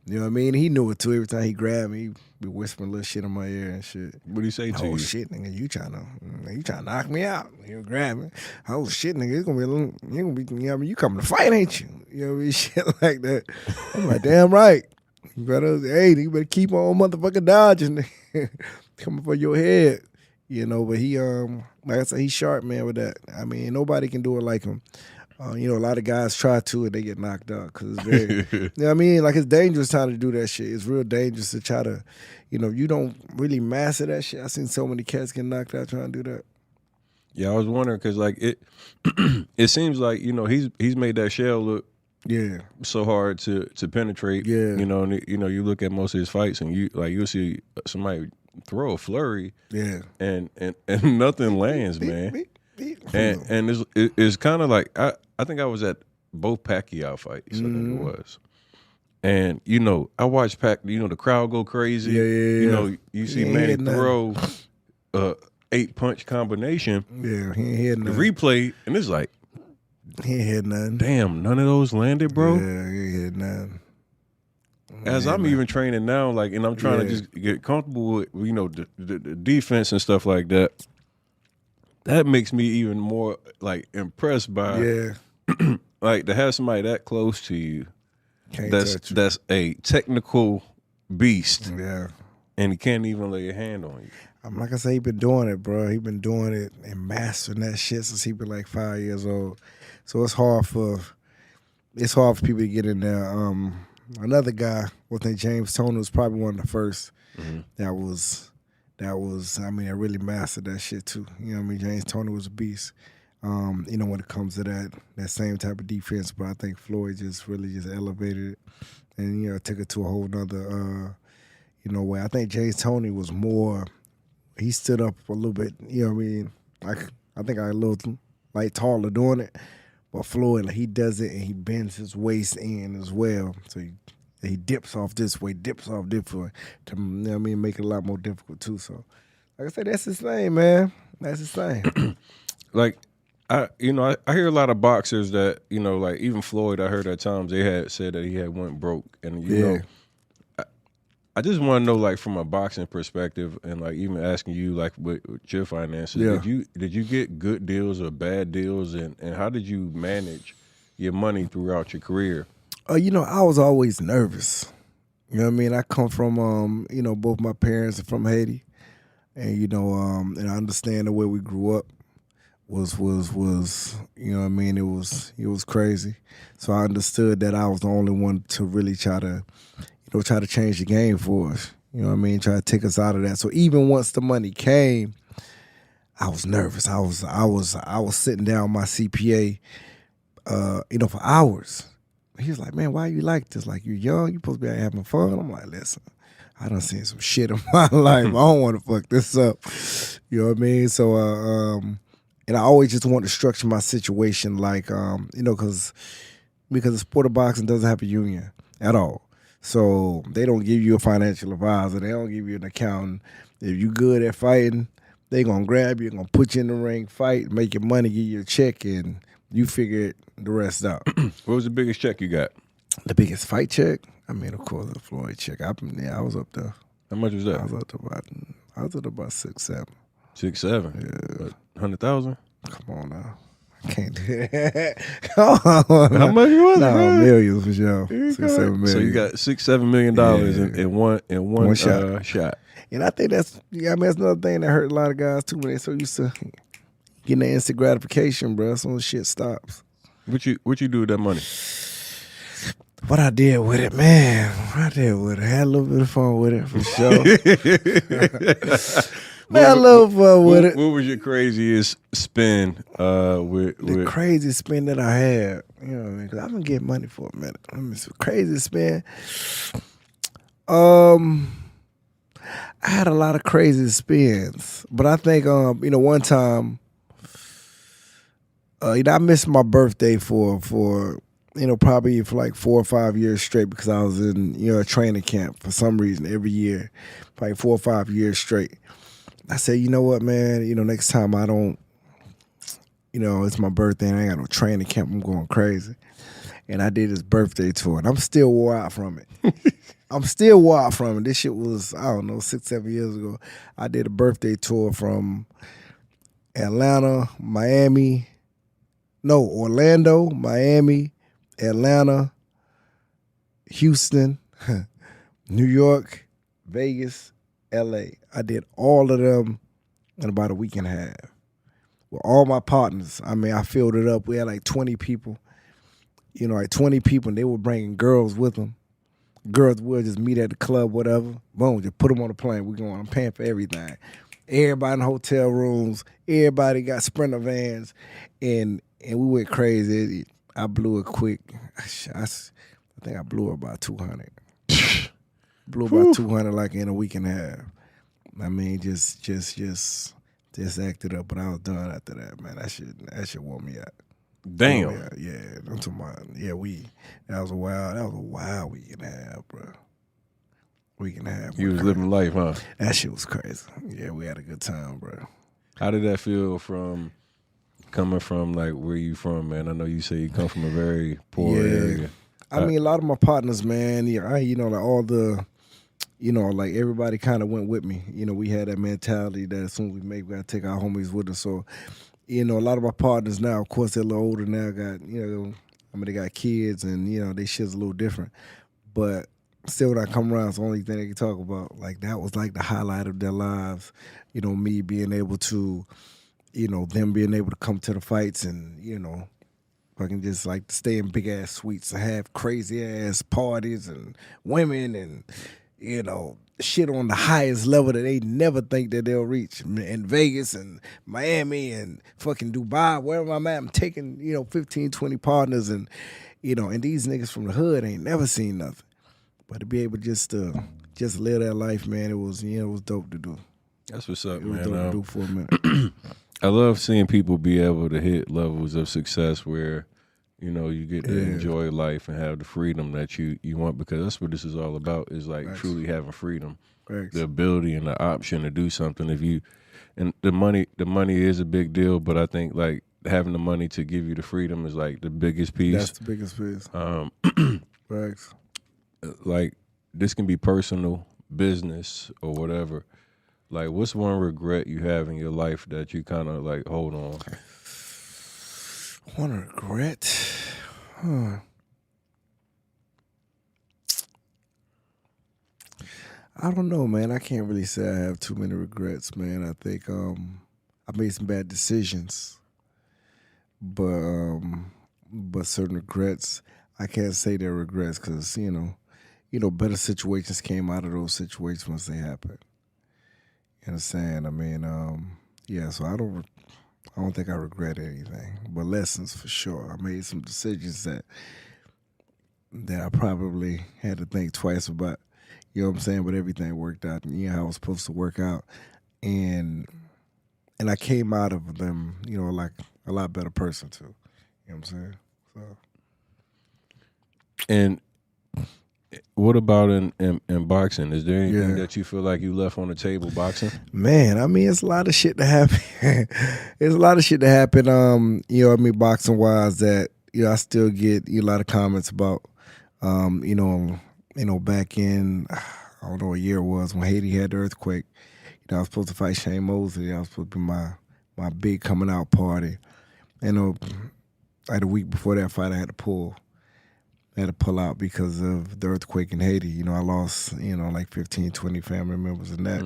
You know what I mean? He knew it too. Every time he grabbed me, he be whispering little shit in my ear and shit. What do he say to you? Oh shit, nigga, you trying to knock me out? He'll grab me. Oh shit, nigga, it's gonna be a little. You gonna be. You know what I mean? You coming to fight, ain't you? You know what I mean? Shit like that. I'm like, damn right. You better keep on motherfucking dodging. Coming for your head. You know, but he like I said, he's sharp, man, with that. I mean, nobody can do it like him. You know, a lot of guys try to and they get knocked out because it's very, you know what I mean? Like, it's dangerous time to do that shit. It's real dangerous to try to, you know, you don't really master that shit. I've seen so many cats get knocked out trying to do that. Yeah, I was wondering because, like, it seems like, you know, he's made that shell look so hard to penetrate. Yeah. You know, and, you know, you look at most of his fights and you'll see somebody throw a flurry. Yeah. And nothing lands, man. And it's kind of like I think I was at both Pacquiao fights. I think it was, and you know I watched you know the crowd go crazy. Yeah. You know you see Manny throw 8-punch combination. Yeah, he ain't hit nothing. The replay and it's like he ain't hit nothing. Damn, none of those landed, bro. Yeah, he ain't hit nothing. As I'm even training now, like, and I'm trying to just get comfortable with, you know, the defense and stuff like that. That makes me even more like impressed by, like, to have somebody that close to you. That's a technical beast. Yeah, and he can't even lay a hand on you. Like I say, he been doing it, bro. He been doing it and mastering that shit since he been like 5 years old. So it's hard for people to get in there. Another guy, I think James Toney was probably one of the first. That was. I mean, I really mastered that shit too. You know what I mean? James Toney was a beast. You know, when it comes to that same type of defense, but I think Floyd just really elevated it and, you know, took it to a whole nother, you know, way. I think James Toney was more. He stood up a little bit. You know what I mean? I think I a little like taller doing it, but Floyd, like, he does it and he bends his waist in as well. So he dips off this way, dips off this way to, you know what I mean, make it a lot more difficult too. So, like I said, that's his thing, man. That's his thing. Like, I hear a lot of boxers that, you know, like even Floyd, I heard at times they had said that he had went broke. And, you know, I just want to know, like, from a boxing perspective and, like, even asking you, like, with your finances, did you get good deals or bad deals? And how did you manage your money throughout your career? You know, I was always nervous. You know what I mean? I come from, you know, both my parents are from Haiti. And, you know, and I understand the way we grew up was you know what I mean? It was crazy. So I understood that I was the only one to really try to change the game for us. You know what I mean? Try to take us out of that. So even once the money came, I was nervous. I was sitting down my CPA, you know, for hours. He was like, man, why you like this? Like, you're young, you're supposed to be out having fun. I'm like, listen, I done seen some shit in my life. I don't want to fuck this up. You know what I mean? So, and I always just want to structure my situation like, you know, because the sport of boxing doesn't have a union at all. So they don't give you a financial advisor. They don't give you an accountant. If you good at fighting, they going to grab you, going to put you in the ring, fight, make your money, give you a check, and you figure the rest out. What was the biggest check you got? The biggest fight check? I mean, of course, the Floyd check. I was up there. How much was that? I was at about 6-7. 6-7? Yeah. 100,000? Come on now. I can't do that. Come on. How much was it? No, millions for sure. 6-7 million. So you got $6-7 million in one shot. And I think that's another thing that hurt a lot of guys too when they so used to getting the instant gratification, bro. That's when shit stops. What you do with that money? What I did with it, man. I had a little bit of fun with it for sure. Man, I love fun with it. What was your craziest spend the craziest spend that I had? You know what I mean? Because I've been getting money for a minute. I mean, it's the craziest spend. I had a lot of crazy spins, but I think one time, I missed my birthday for probably for like 4 or 5 years straight because I was in a training camp for some reason every year, probably 4 or 5 years straight. I said, you know what, man, next time I don't, it's my birthday and I ain't got no training camp, I'm going crazy. And I did this birthday tour, and I'm still wore out from it. This shit was, I don't know, 6, 7 years ago. I did a birthday tour from Orlando, Miami, Atlanta, Houston, New York, Vegas, L.A. I did all of them in about a week and a half with all my partners. I mean, I filled it up. We had like 20 people. Like 20 people, and they were bringing girls with them. Girls would just meet at the club, whatever. Boom, just put them on the plane. We going. I'm paying for everything. Everybody in the hotel rooms. Everybody got Sprinter vans, and we went crazy. I blew it quick. I think I blew about 200. Blew about 200 like in a week and a half. I mean, just acted up, but I was done after that, man. That shit wore me out. Damn. Oh, yeah, I'm talking about, that was a wild week and a half, bro. Week and a half. You was living life, huh? That shit was crazy. Yeah, we had a good time, bro. How did that feel coming from, like, where you from, man? I know you say you come from a very poor area. I mean, a lot of my partners, man, like all the, like everybody kind of went with me. We had that mentality that as soon as we make, we got to take our homies with us. So, a lot of my partners now, of course, they're a little older now, they got kids and, they shit's a little different. But still, when I come around, it's the only thing they can talk about. Like, that was like the highlight of their lives, me being able to, them being able to come to the fights and, fucking just like stay in big ass suites and have crazy ass parties and women and, shit on the highest level that they never think that they'll reach. In Vegas and Miami and fucking Dubai, wherever I'm at, I'm taking, 15, 20 partners and, and these niggas from the hood ain't never seen nothing. But to be able just to live that life, man, it was dope to do. That's what's up, man. It was dope to do for a minute. I love seeing people be able to hit levels of success where, you get to enjoy life and have the freedom that you want, because that's what this is all about, is like truly having freedom. Thanks. The ability and the option to do something. And the money is a big deal, but I think like having the money to give you the freedom is like the biggest piece. That's the biggest piece. Thanks. Like, this can be personal, business, or whatever. Like, what's one regret you have in your life that you kind of like hold on? One regret? I don't know, man. I can't really say I have too many regrets, man. I think I made some bad decisions, but certain regrets, I can't say they're regrets because better situations came out of those situations once they happened. You understand? I mean, so I don't think I regret anything, but lessons for sure. I made some decisions that I probably had to think twice about. You know what I'm saying? But everything worked out, and how it was supposed to work out, and I came out of them, like a lot better person too. You know what I'm saying? So. And what about in boxing? Is there anything that you feel like you left on the table boxing? Man, I mean, it's a lot of shit to happen. It's a lot of shit to happen. Boxing wise, that I still get a lot of comments about. Back in, I don't know what year it was, when Haiti had the earthquake, I was supposed to fight Shane Mosley. That was supposed to be my big coming out party. Like a week before that fight, I had to pull out because of the earthquake in Haiti. I lost, like 15, 20 family members in that.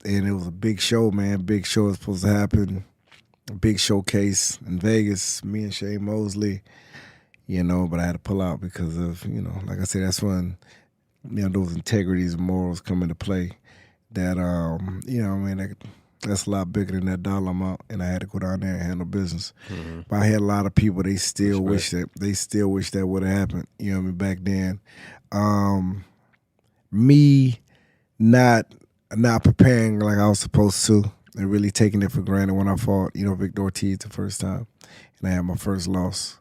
And it was a big show, man. Big show was supposed to happen. A big showcase in Vegas, me and Shane Mosley. But I had to pull out because of, like I said, that's when, those integrities and morals come into play. That, that's a lot bigger than that dollar amount, and I had to go down there and handle business. Mm-hmm. But I had a lot of people, they still wish that would have happened, back then. Me not not preparing like I was supposed to, and really taking it for granted when I fought, Victor Ortiz the first time, and I had my first loss.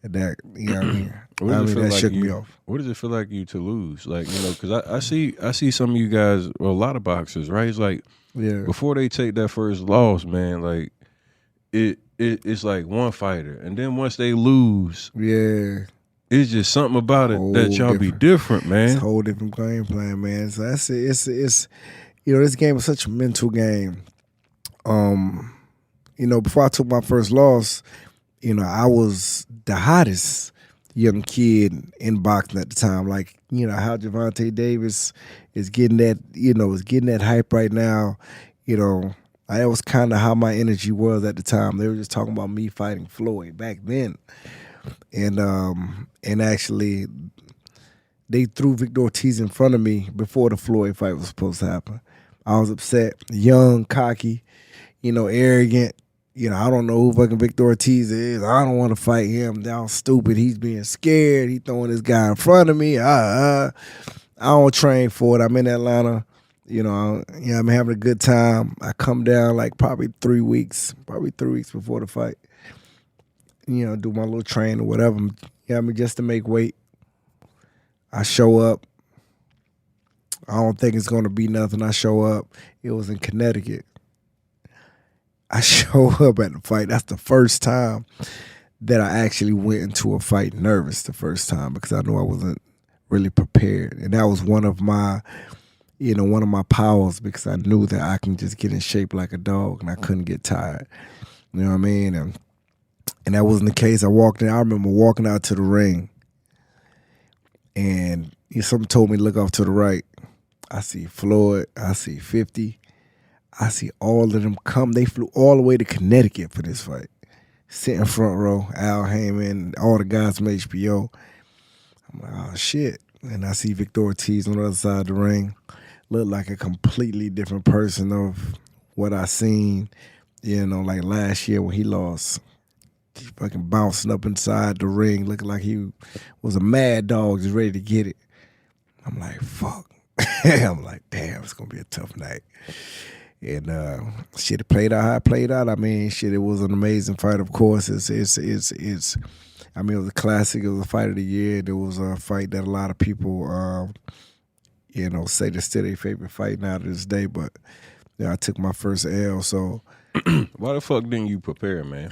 And that, what I mean, that shook me off. What does it feel like you to lose? Like, because I see some of you guys, well, a lot of boxers, right? It's like before they take that first loss, man, like it's like one fighter, and then once they lose, it's just something about it that y'all be different, man. It's a whole different game plan, man. So that's it. It's this game is such a mental game. Before I took my first loss, I was the hottest young kid in boxing at the time. Like, how Gervonta Davis is getting that hype right now. That was kind of how my energy was at the time. They were just talking about me fighting Floyd back then. And actually, they threw Victor Ortiz in front of me before the Floyd fight was supposed to happen. I was upset, young, cocky, arrogant. I don't know who fucking Victor Ortiz is. I don't want to fight him. Down stupid. He's being scared. He throwing this guy in front of me. I don't train for it. I'm in Atlanta. I'm having a good time. I come down like probably 3 weeks before the fight. Do my little training or whatever. Just to make weight. I show up. I don't think it's going to be nothing. I show up. It was in Connecticut. I show up at the fight. That's the first time that I actually went into a fight nervous the first time because I knew I wasn't really prepared. And that was one of my powers because I knew that I can just get in shape like a dog and I couldn't get tired. You know what I mean? And that wasn't the case. I remember walking out to the ring and something told me to look off to the right. I see Floyd. I see 50. I see all of them come. They flew all the way to Connecticut for this fight. Sitting front row, Al Heyman, all the guys from HBO. I'm like, oh, shit. And I see Victor Ortiz on the other side of the ring. Looked like a completely different person of what I seen, like last year when he lost. He fucking bouncing up inside the ring, looking like he was a mad dog just ready to get it. I'm like, fuck. I'm like, damn, it's going to be a tough night. And shit, it played out how it played out. I mean, shit, it was an amazing fight. Of course, it was a classic. It was a fight of the year. It was a fight that a lot of people, say that's still their favorite fight now to this day. But I took my first L. So why the fuck didn't you prepare, man?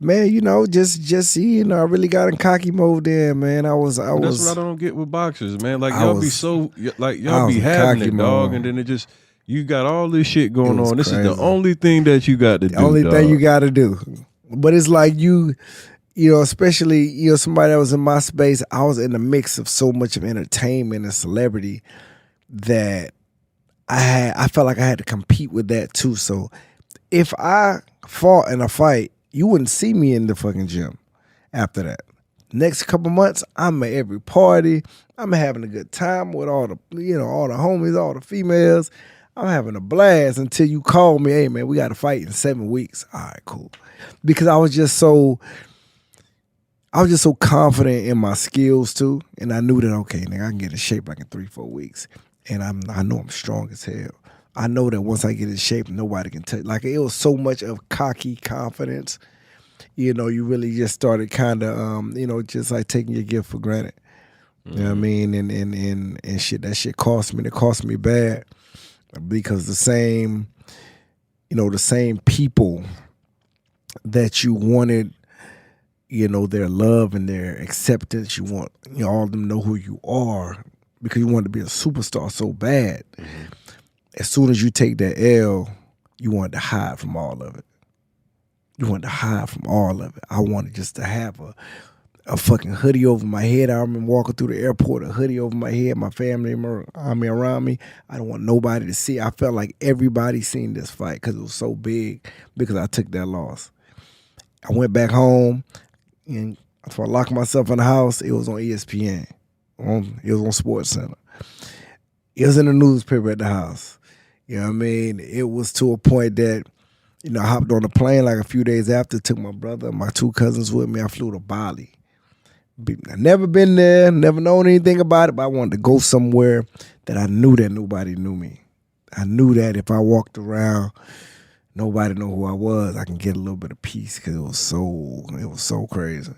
Man, just I really got in cocky mode then, man. That's what I don't get with boxers, man. Like y'all be having it, dog, and then it just. You got all this shit going on. This is the only thing that you got to do. The only thing you got to do. But it's like especially, somebody that was in my space, I was in the mix of so much of entertainment and celebrity that I felt like I had to compete with that too. So if I fought in a fight, you wouldn't see me in the fucking gym after that. Next couple months, I'm at every party. I'm having a good time with all the homies, all the females. I'm having a blast until you call me, hey, man, we got to fight in 7 weeks. All right, cool. Because I was just so confident in my skills, too. And I knew that, okay, nigga, I can get in shape like in 3-4 weeks. And I know I'm strong as hell. I know that once I get in shape, nobody can touch. Like, it was so much of cocky confidence. You really just started kind of, just like taking your gift for granted. You know what I mean? And shit, that shit cost me. It cost me bad. Because the same people that you wanted, their love and their acceptance, you want all of them to know who you are because you want to be a superstar so bad. Mm-hmm. As soon as you take that L, you want to hide from all of it. You want to hide from all of it. I wanted just to have a fucking hoodie over my head. I remember walking through the airport, a hoodie over my head, my family around me. I don't want nobody to see. I felt like everybody seen this fight because it was so big because I took that loss. I went back home, and if I locked myself in the house, it was on ESPN. It was on Sports Center. It was in the newspaper at the house. You know what I mean? It was to a point that, I hopped on a plane like a few days after, took my brother and my 2 cousins with me. I flew to Bali. I've never been there, never known anything about it, but I wanted to go somewhere that I knew that nobody knew me. I knew that if I walked around, nobody know who I was, I can get a little bit of peace because it was so crazy.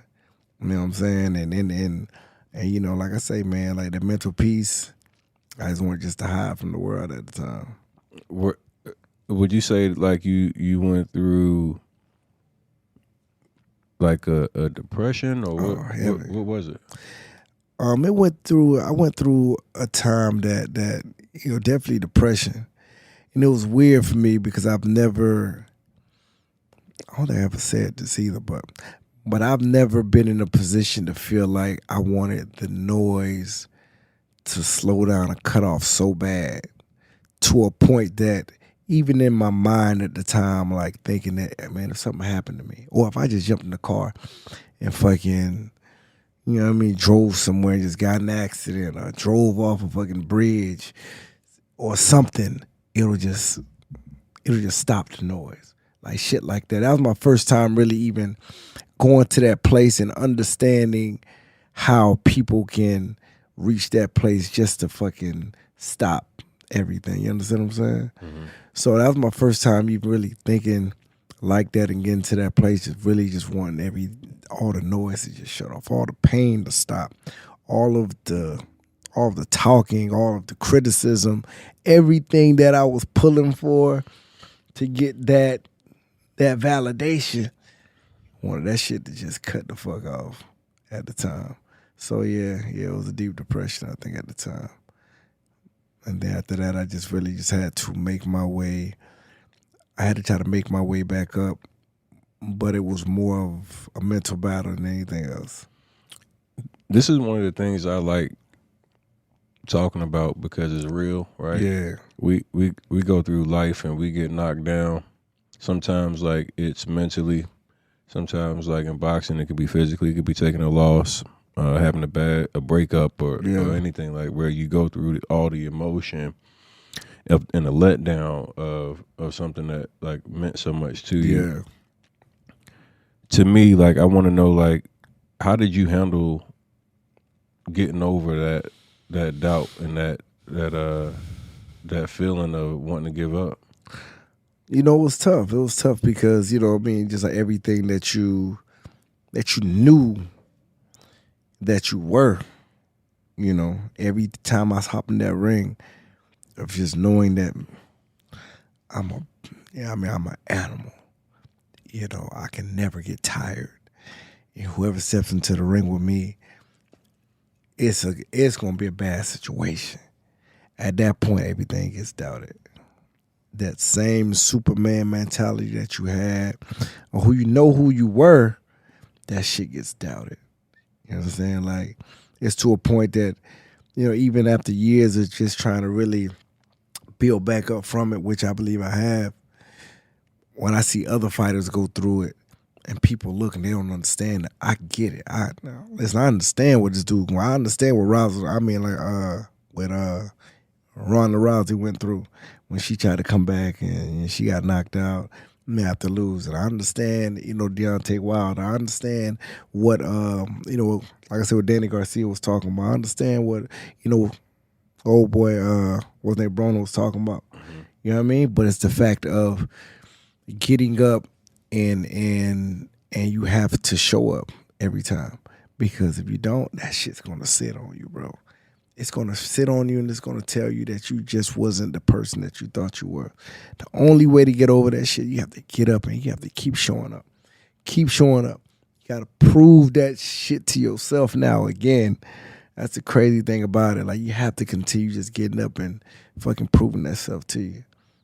You know what I'm saying? And you know, like I say, man, like the mental peace, I just wanted just to hide from the world at the time. Would you say like you went through like a depression or what was it? I went through a time that you know, definitely depression. And it was weird for me because I don't think I ever said this either, but I've never been in a position to feel like I wanted the noise to slow down and cut off so bad to a point that even in my mind at the time, like thinking that, man, if something happened to me, or if I just jumped in the car and fucking, you know what I mean, drove somewhere and just got in an accident or drove off a fucking bridge or something, it'll just stop the noise. Like shit like that. That was my first time really even going to that place and understanding how people can reach that place just to fucking stop everything. You understand what I'm saying? Mm-hmm. So that was my first time even really thinking like that and getting to that place, just really just wanting all the noise to just shut off, all the pain to stop, all of the talking, all of the criticism, everything that I was pulling for to get that validation. Wanted that shit to just cut the fuck off at the time. So yeah, it was a deep depression, I think, at the time. And then after that, I just really just had to make my way. I had to try to make my way back up, but it was more of a mental battle than anything else. This is one of the things I like talking about because it's real, right? Yeah. We go through life and we get knocked down. Sometimes like it's mentally, sometimes like in boxing it could be physically, it could be taking a loss, having a breakup or anything, like where you go through all the emotion and a letdown of something that like meant so much to you. Yeah. To me, like I want to know, like, how did you handle getting over that doubt and that feeling of wanting to give up? You know, it was tough. It was tough because, you know what I mean, just like everything that you knew that you were, you know, every time I was hopping in that ring, of just knowing that I'm an animal. You know, I can never get tired. And whoever steps into the ring with me, it's gonna be a bad situation. At that point, everything gets doubted. That same Superman mentality that you had, or who you were, that shit gets doubted. You know what I'm saying? Like, it's to a point that, you know, even after years of just trying to really build back up from it, which I believe I have, when I see other fighters go through it and people look and they don't understand it, I get it. I understand what this dude, I understand what what Ronda Rousey went through when she tried to come back and she got knocked out after losing. I understand, you know, Deontay Wilder. I understand what, you know, like I said, what Danny Garcia was talking about. I understand what, you know, old boy, what's name, Bruno was talking about. Mm-hmm. You know what I mean? But it's the fact of getting up and you have to show up every time. Because if you don't, that shit's going to sit on you, bro. It's going to sit on you and it's going to tell you that you just wasn't the person that you thought you were. The only way to get over that shit, you have to get up and you have to keep showing up. Keep showing up. You got to prove that shit to yourself now again. That's the crazy thing about it. Like, you have to continue just getting up and fucking proving that stuff to you.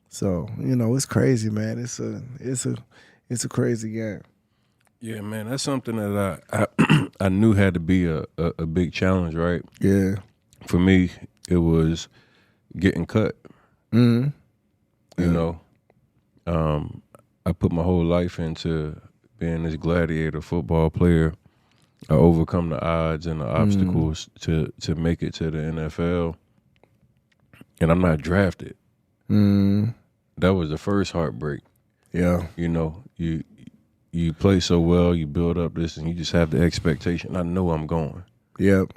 So, you know, it's crazy, man. It's a crazy game. Yeah, man, that's something that I knew had to be a big challenge, right? Yeah. For me, it was getting cut. Mm-hmm. You know, I put my whole life into being this gladiator football player. I overcome the odds and the obstacles to make it to the NFL, and I'm not drafted. That was the first heartbreak. Yeah. You know, you play so well, you build up this, and you just have the expectation. I know I'm going. Yep.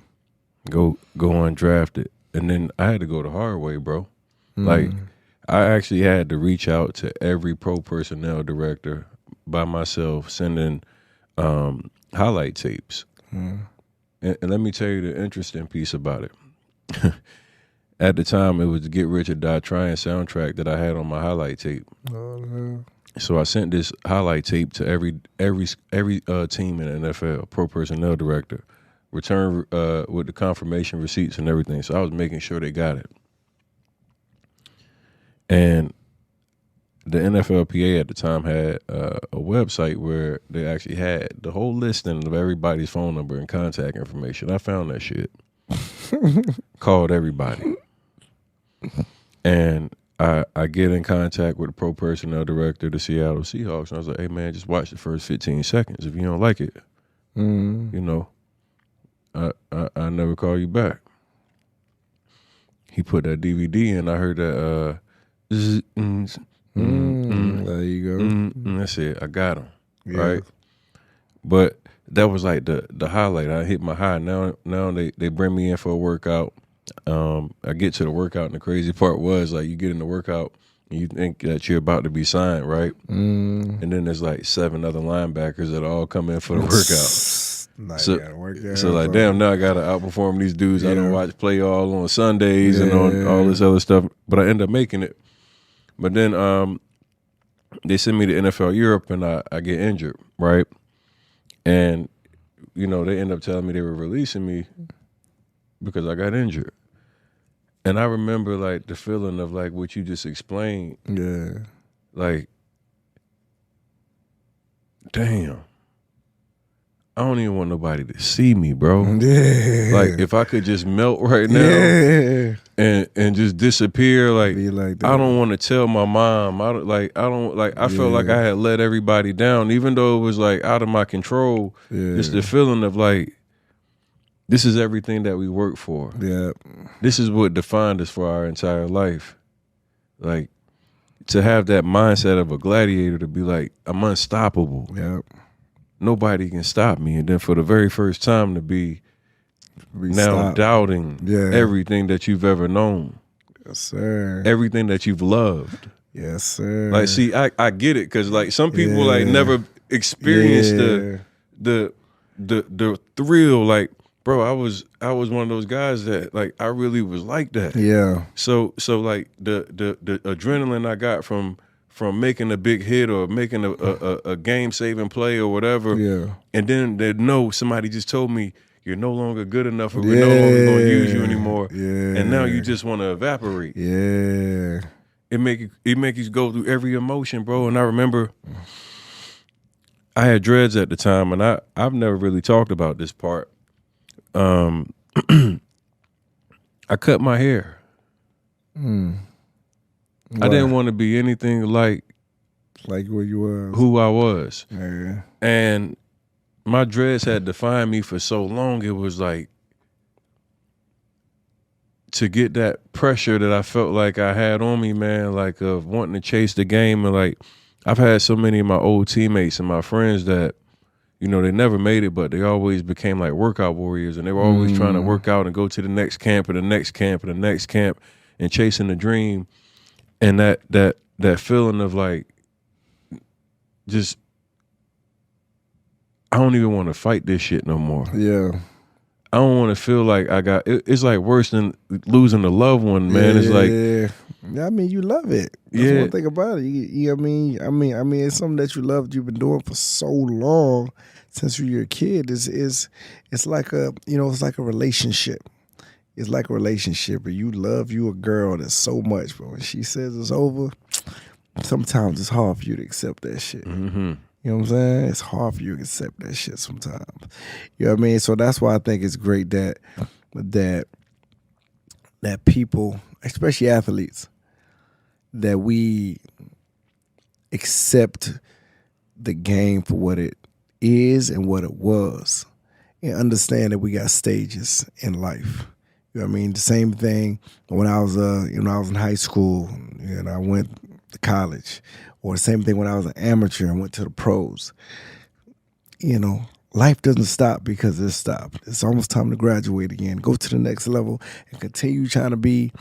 Go undrafted. And then I had to go the hard way, bro. Like, I actually had to reach out to every pro personnel director by myself, sending highlight tapes. And let me tell you the interesting piece about it. At the time, it was the Get Rich or Die Trying soundtrack that I had on my highlight tape. Oh, man. So I sent this highlight tape to every team in the NFL, pro personnel director, return with the confirmation receipts and everything. So I was making sure they got it. And the NFLPA at the time had a website where they actually had the whole listing of everybody's phone number and contact information. I found that shit. Called everybody. And I get in contact with the pro personnel director of the Seattle Seahawks, and I was like, hey, man, just watch the first 15 seconds. If you don't like it, you know, I never call you back. He put that DVD in. I heard that, there you go. That's it. I got him, Yeah. right? But that was like the highlight. I hit my high. Now they bring me in for a workout. I get to the workout, and the crazy part was, like, you get in the workout and you think that you're about to be signed, right? And then there's like 7 other linebackers that all come in for the workout. So like, damn, now I gotta outperform these dudes. I don't watch play all on Sundays and on all this other stuff, but I end up making it. But then they send me to NFL Europe, and I get injured, right? And you know, they end up telling me they were releasing me because I got injured. And I remember, like, the feeling of, like, what you just explained. Yeah. Like, damn. I don't even want nobody to see me, bro. Yeah. Like, if I could just melt right now and just disappear, like, Be like that. I don't want to tell my mom. I felt like I had let everybody down, even though it was, like, out of my control. Yeah. It's the feeling of, like, this is everything that we work for. Yeah. This is what defined us for our entire life. Like, to have that mindset of a gladiator, to be like, I'm unstoppable. Yeah. Nobody can stop me. And then for the very first time to be now doubting everything that you've ever known. Yes, sir. Everything that you've loved. Yes, sir. Like, see, I get it, because, like, some people like never experienced the thrill. Like, bro, I was one of those guys that, like, I really was like that. Yeah. So like the adrenaline I got from making a big hit or making a game saving play or whatever. Yeah. And then they know somebody just told me you're no longer good enough, or we're no longer going to use you anymore. Yeah. And now you just want to evaporate. Yeah. It make you go through every emotion, bro. And I remember I had dreads at the time, and I've never really talked about this part. I cut my hair. I didn't want to be anything like where you was. who I was. Yeah. And my dreads had defined me for so long. It was like, to get that pressure that I felt like I had on me, man, like, of wanting to chase the game. And, like, I've had so many of my old teammates and my friends that, you know, they never made it, but they always became like workout warriors, and they were always trying to work out and go to the next camp and the next camp and the next camp and chasing the dream. And that feeling of, like, just, I don't even want to fight this shit no more. Yeah. I don't want to feel like it's like worse than losing a loved one, man. It's like, I mean, you love it. That's one thing about it. You know what I mean, it's something that you loved. You've been doing for so long, since you were a kid. It's like it's like a relationship. It's like a relationship, and you love a girl that's so much, but when she says it's over, sometimes it's hard for you to accept that shit. mm-hmm. You know what I'm saying? It's hard for you to accept that shit sometimes. You know what I mean? So that's why I think it's great that people, especially athletes, that we accept the game for what it is and what it was, and understand that we got stages in life. You know what I mean? The same thing when I was in high school and I went to college, or the same thing when I was an amateur and went to the pros. You know, life doesn't stop because it stopped. It's almost time to graduate again, go to the next level, and continue trying to be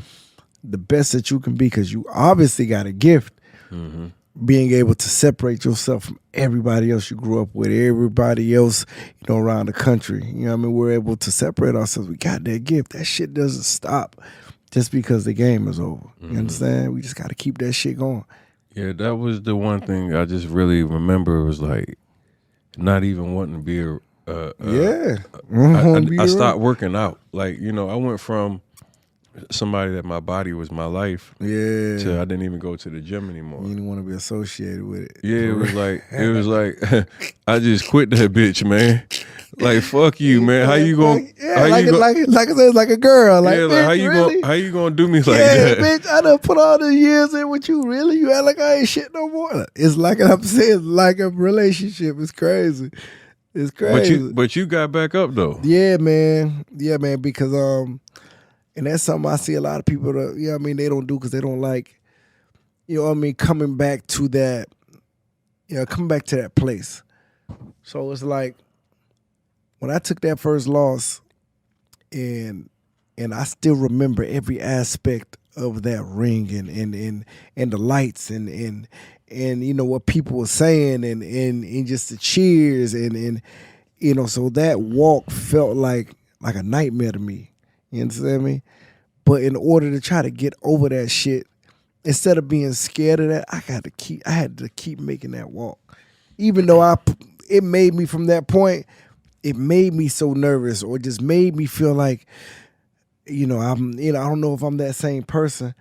the best that you can be, because you obviously got a gift. Mm-hmm. Being able to separate yourself from everybody else you grew up with, everybody else, around the country. You know what I mean? We're able to separate ourselves. We got that gift. That shit doesn't stop just because the game is over. You understand? We just got to keep that shit going. Yeah, that was the one thing I just really remember was like not even wanting to be I stopped working out. Like, I went from somebody that my body was my life. Yeah. To I didn't even go to the gym anymore. You didn't want to be associated with it. Yeah, it was like I just quit that bitch, man. Like, fuck you, man. How you gonna? Like I said, it's like a girl. Like, yeah, like how you gonna do me like yeah, that? bitch, I done put all the years in with you. Really, you act like I ain't shit no more. It's like I'm saying, like a relationship. It's crazy. It's crazy. But you got back up though. Yeah, man. Yeah, man. Because and that's something I see a lot of people that, they don't do because they don't like, coming back to that, coming back to that place. So it's like when I took that first loss, and I still remember every aspect of that ring and the lights and what people were saying and just the cheers and so that walk felt like a nightmare to me. You understand me? But in order to try to get over that shit, instead of being scared of that, I had to keep making that walk. Even though it made me from that point, it made me so nervous, or just made me feel like, I don't know if I'm that same person,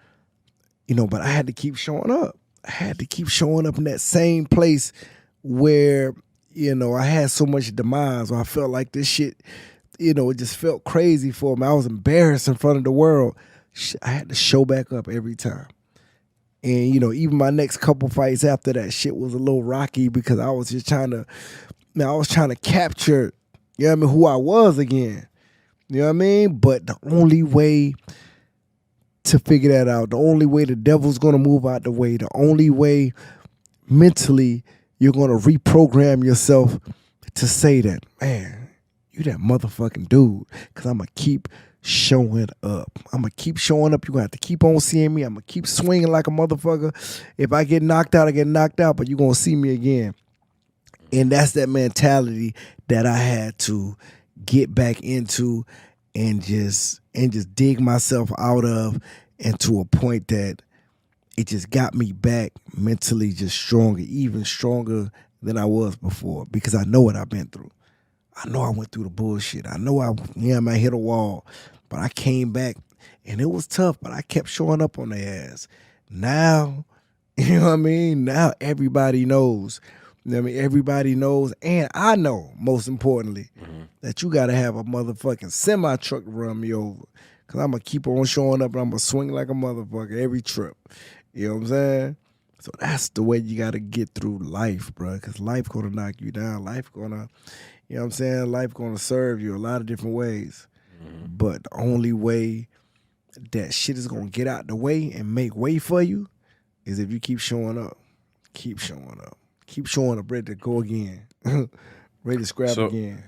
but I had to keep showing up. I had to keep showing up in that same place where, I had so much demise, or I felt like this shit, it just felt crazy for me. I was embarrassed in front of the world. I had to show back up every time. And, even my next couple fights after that, shit was a little rocky because I was just trying to capture, who I was again. You know what I mean? But the only way to figure that out, the only way the devil's going to move out the way, the only way mentally you're going to reprogram yourself to say that, man, you that motherfucking dude, because I'm going to keep showing up. I'm going to keep showing up. You're going to have to keep on seeing me. I'm going to keep swinging like a motherfucker. If I get knocked out, I get knocked out, but you're going to see me again. And that's that mentality that I had to get back into and just dig myself out of, and to a point that it just got me back mentally just stronger, even stronger than I was before, because I know what I've been through. I know I went through the bullshit. I know I hit a wall, but I came back and it was tough, but I kept showing up on their ass. Now, you know what I mean? Now everybody knows. You know what I mean? Everybody knows, and I know, most importantly, that you got to have a motherfucking semi-truck to run me over, because I'm going to keep on showing up and I'm going to swing like a motherfucker every trip. You know what I'm saying? So that's the way you got to get through life, bro, because life going to knock you down. Life going to, you know what I'm saying? Life going to serve you a lot of different ways. But the only way that shit is going to get out the way and make way for you is if you keep showing up. Keep showing up. Keep showing up, ready to go again. Ready to scrap again.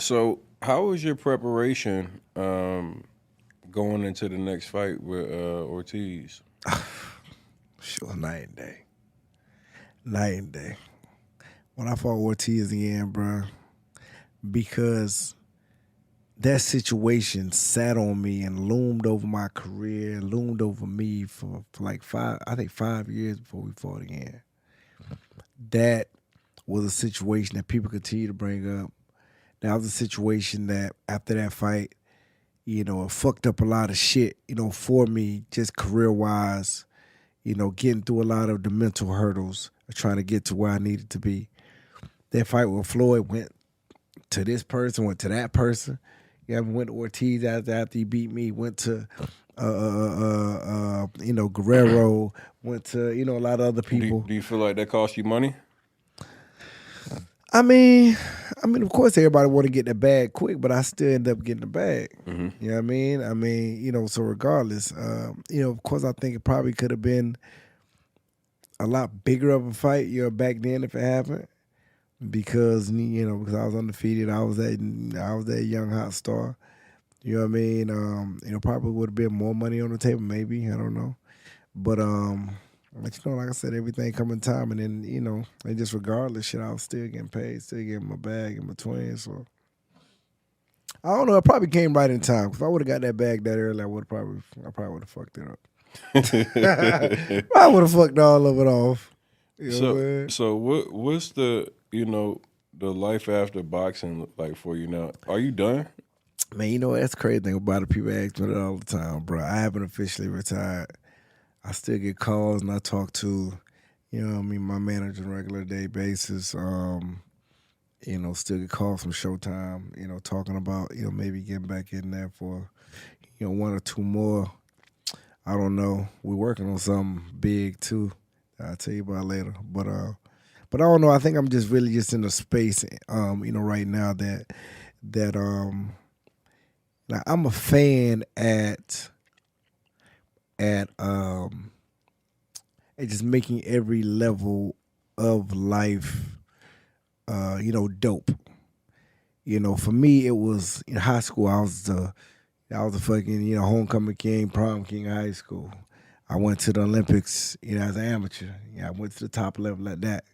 So how was your preparation going into the next fight with Ortiz? Sure, night and day. Night and day. When I fought Ortiz again, bro, because that situation sat on me and loomed over my career, loomed over me for like 5 years before we fought again. That was a situation that people continue to bring up. That was a situation that after that fight, it fucked up a lot of shit, for me, just career-wise, getting through a lot of the mental hurdles of trying to get to where I needed to be. That fight with Floyd went to this person, went to that person. Went to Ortiz after he beat me, went to Guerrero, went to, a lot of other people. Do you feel like that cost you money? I mean, of course everybody want to get the bag quick, but I still end up getting the bag. Mm-hmm. You know what I mean? So regardless, of course I think it probably could have been a lot bigger of a fight, back then if it happened. Because I was undefeated, I was that young hot star. You know what I mean? Probably would have been more money on the table, maybe. I don't know. But like I said, everything come in time, and then and just regardless, shit, I was still getting paid, still getting my bag in between. So I don't know. It probably came right in time. If I would have got that bag that early, I probably would have fucked it up. I would have fucked all of it off. You know what I'm saying? So what's the the life after boxing like for you now? Are you done? Man, that's the crazy thing about it. People ask me that all the time, bro. I haven't officially retired. I still get calls and I talk to, my manager on a regular day basis. Still get calls from Showtime, talking about, maybe getting back in there for, one or two more. I don't know. We're working on something big too. I'll tell you about later. But I don't know. I think I'm just really just in a space, right now that now I'm a fan at just making every level of life, dope. For me, it was in high school. I was the fucking homecoming king, prom king of high school. I went to the Olympics, as an amateur. I went to the top level at that.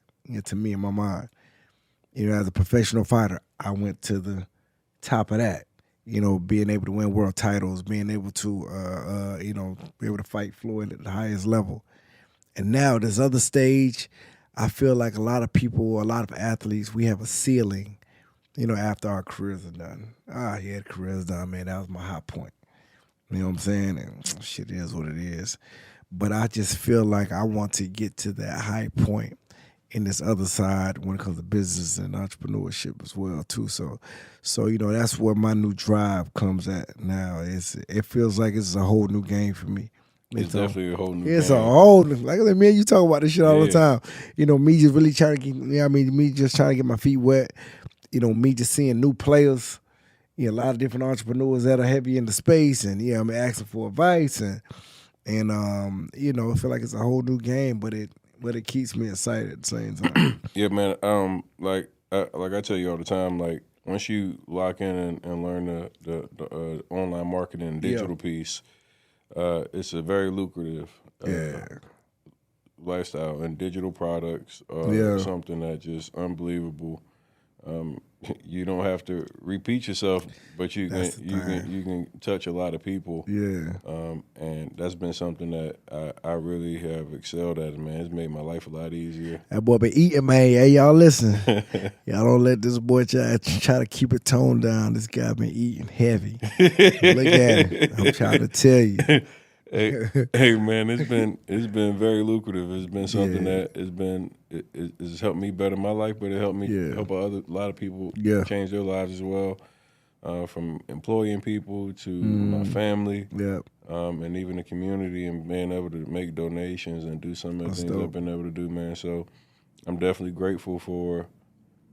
To me, in my mind, as a professional fighter, I went to the top of that. Being able to win world titles, being able to, be able to fight Floyd at the highest level. And now this other stage, I feel like a lot of people, a lot of athletes, we have a ceiling, after our careers are done. Yeah, the career's done, man. That was my high point. You know what I'm saying? And shit is what it is. But I just feel like I want to get to that high point in this other side when it comes to business and entrepreneurship as well too. So that's where my new drive comes at now. It feels like it's a whole new game for me. It's definitely a whole new game. It's a whole new, like I said, me and you talk about this shit all the time. Me just really trying to me just trying to get my feet wet. Me just seeing new players, a lot of different entrepreneurs that are heavy in the space, and I'm asking for advice, and I feel like it's a whole new game, but it keeps me excited at the same time. Yeah, man. Like I tell you all the time, like once you lock in and learn the online marketing and digital piece, it's a very lucrative lifestyle, and digital products are something that just unbelievable. You don't have to repeat yourself, but you can touch a lot of people. Yeah. And that's been something that I really have excelled at, man. It's made my life a lot easier. That boy been eating, man. Hey, y'all listen. Y'all don't let this boy try to keep it toned down. This guy been eating heavy. Look at him. I'm trying to tell you. Hey, man, it's been very lucrative. It's been something that it's helped me better my life, but it helped me help a lot of people change their lives as well. From employing people to my family, and even the community, and being able to make donations and do some of the things I've been able to do, man. So I'm definitely grateful for,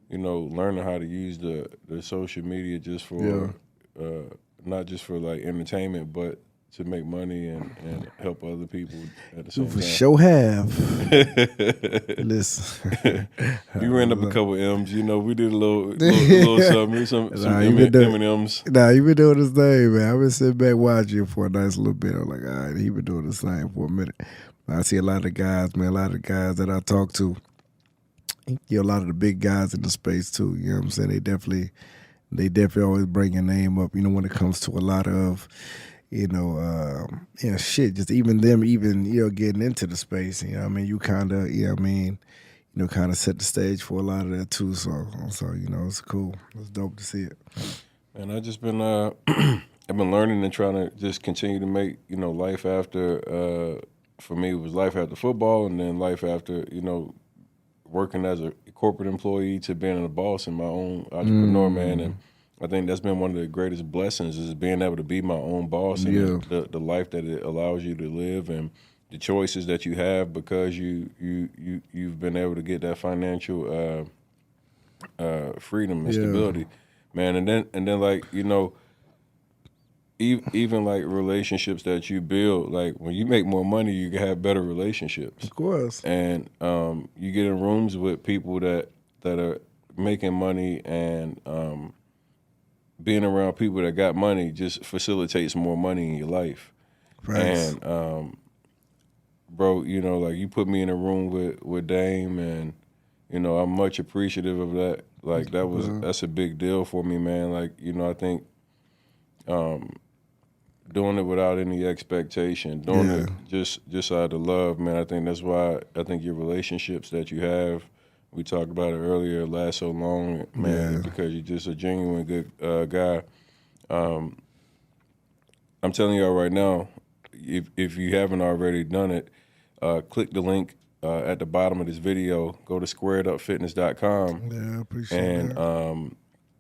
learning how to use the social media just for not just for like entertainment, but to make money and help other people at the same time. For sure have. Listen. You ran up a couple M's, we did a little something, some M&M's. Nah, you been doing this thing, man. I've been sitting back watching for a nice little bit. I'm like, all right, he been doing this thing for a minute. I see a lot of guys, man, that I talk to. A lot of the big guys in the space too, you know what I'm saying? They definitely always bring your name up, when it comes to a lot of shit, just even them, getting into the space, you kind of, kind of set the stage for a lot of that too. So it's cool. It's dope to see it. And I just been, I've been learning and trying to just continue to make, life after, for me, it was life after football, and then life after, working as a corporate employee to being a boss and my own entrepreneur, man. And I think that's been one of the greatest blessings, is being able to be my own boss and the life that it allows you to live, and the choices that you have because you've been able to get that financial freedom and stability, man. And then like even like relationships that you build, like when you make more money, you can have better relationships. Of course. And you get in rooms with people that are making money, and being around people that got money just facilitates more money in your life. Right. And bro, you know, like you put me in a room with Dame, and you know, I'm much appreciative of that. Like that's a big deal for me, man. Like, you know, I think doing it without any expectation, doing it just out of love, man. I think that's why I think your relationships that you have, we talked about it earlier, last so long, man, because you're just a genuine good guy. I'm telling y'all right now, if you haven't already done it, click the link at the bottom of this video. Go to squaredupfitness.com. Yeah, I appreciate that.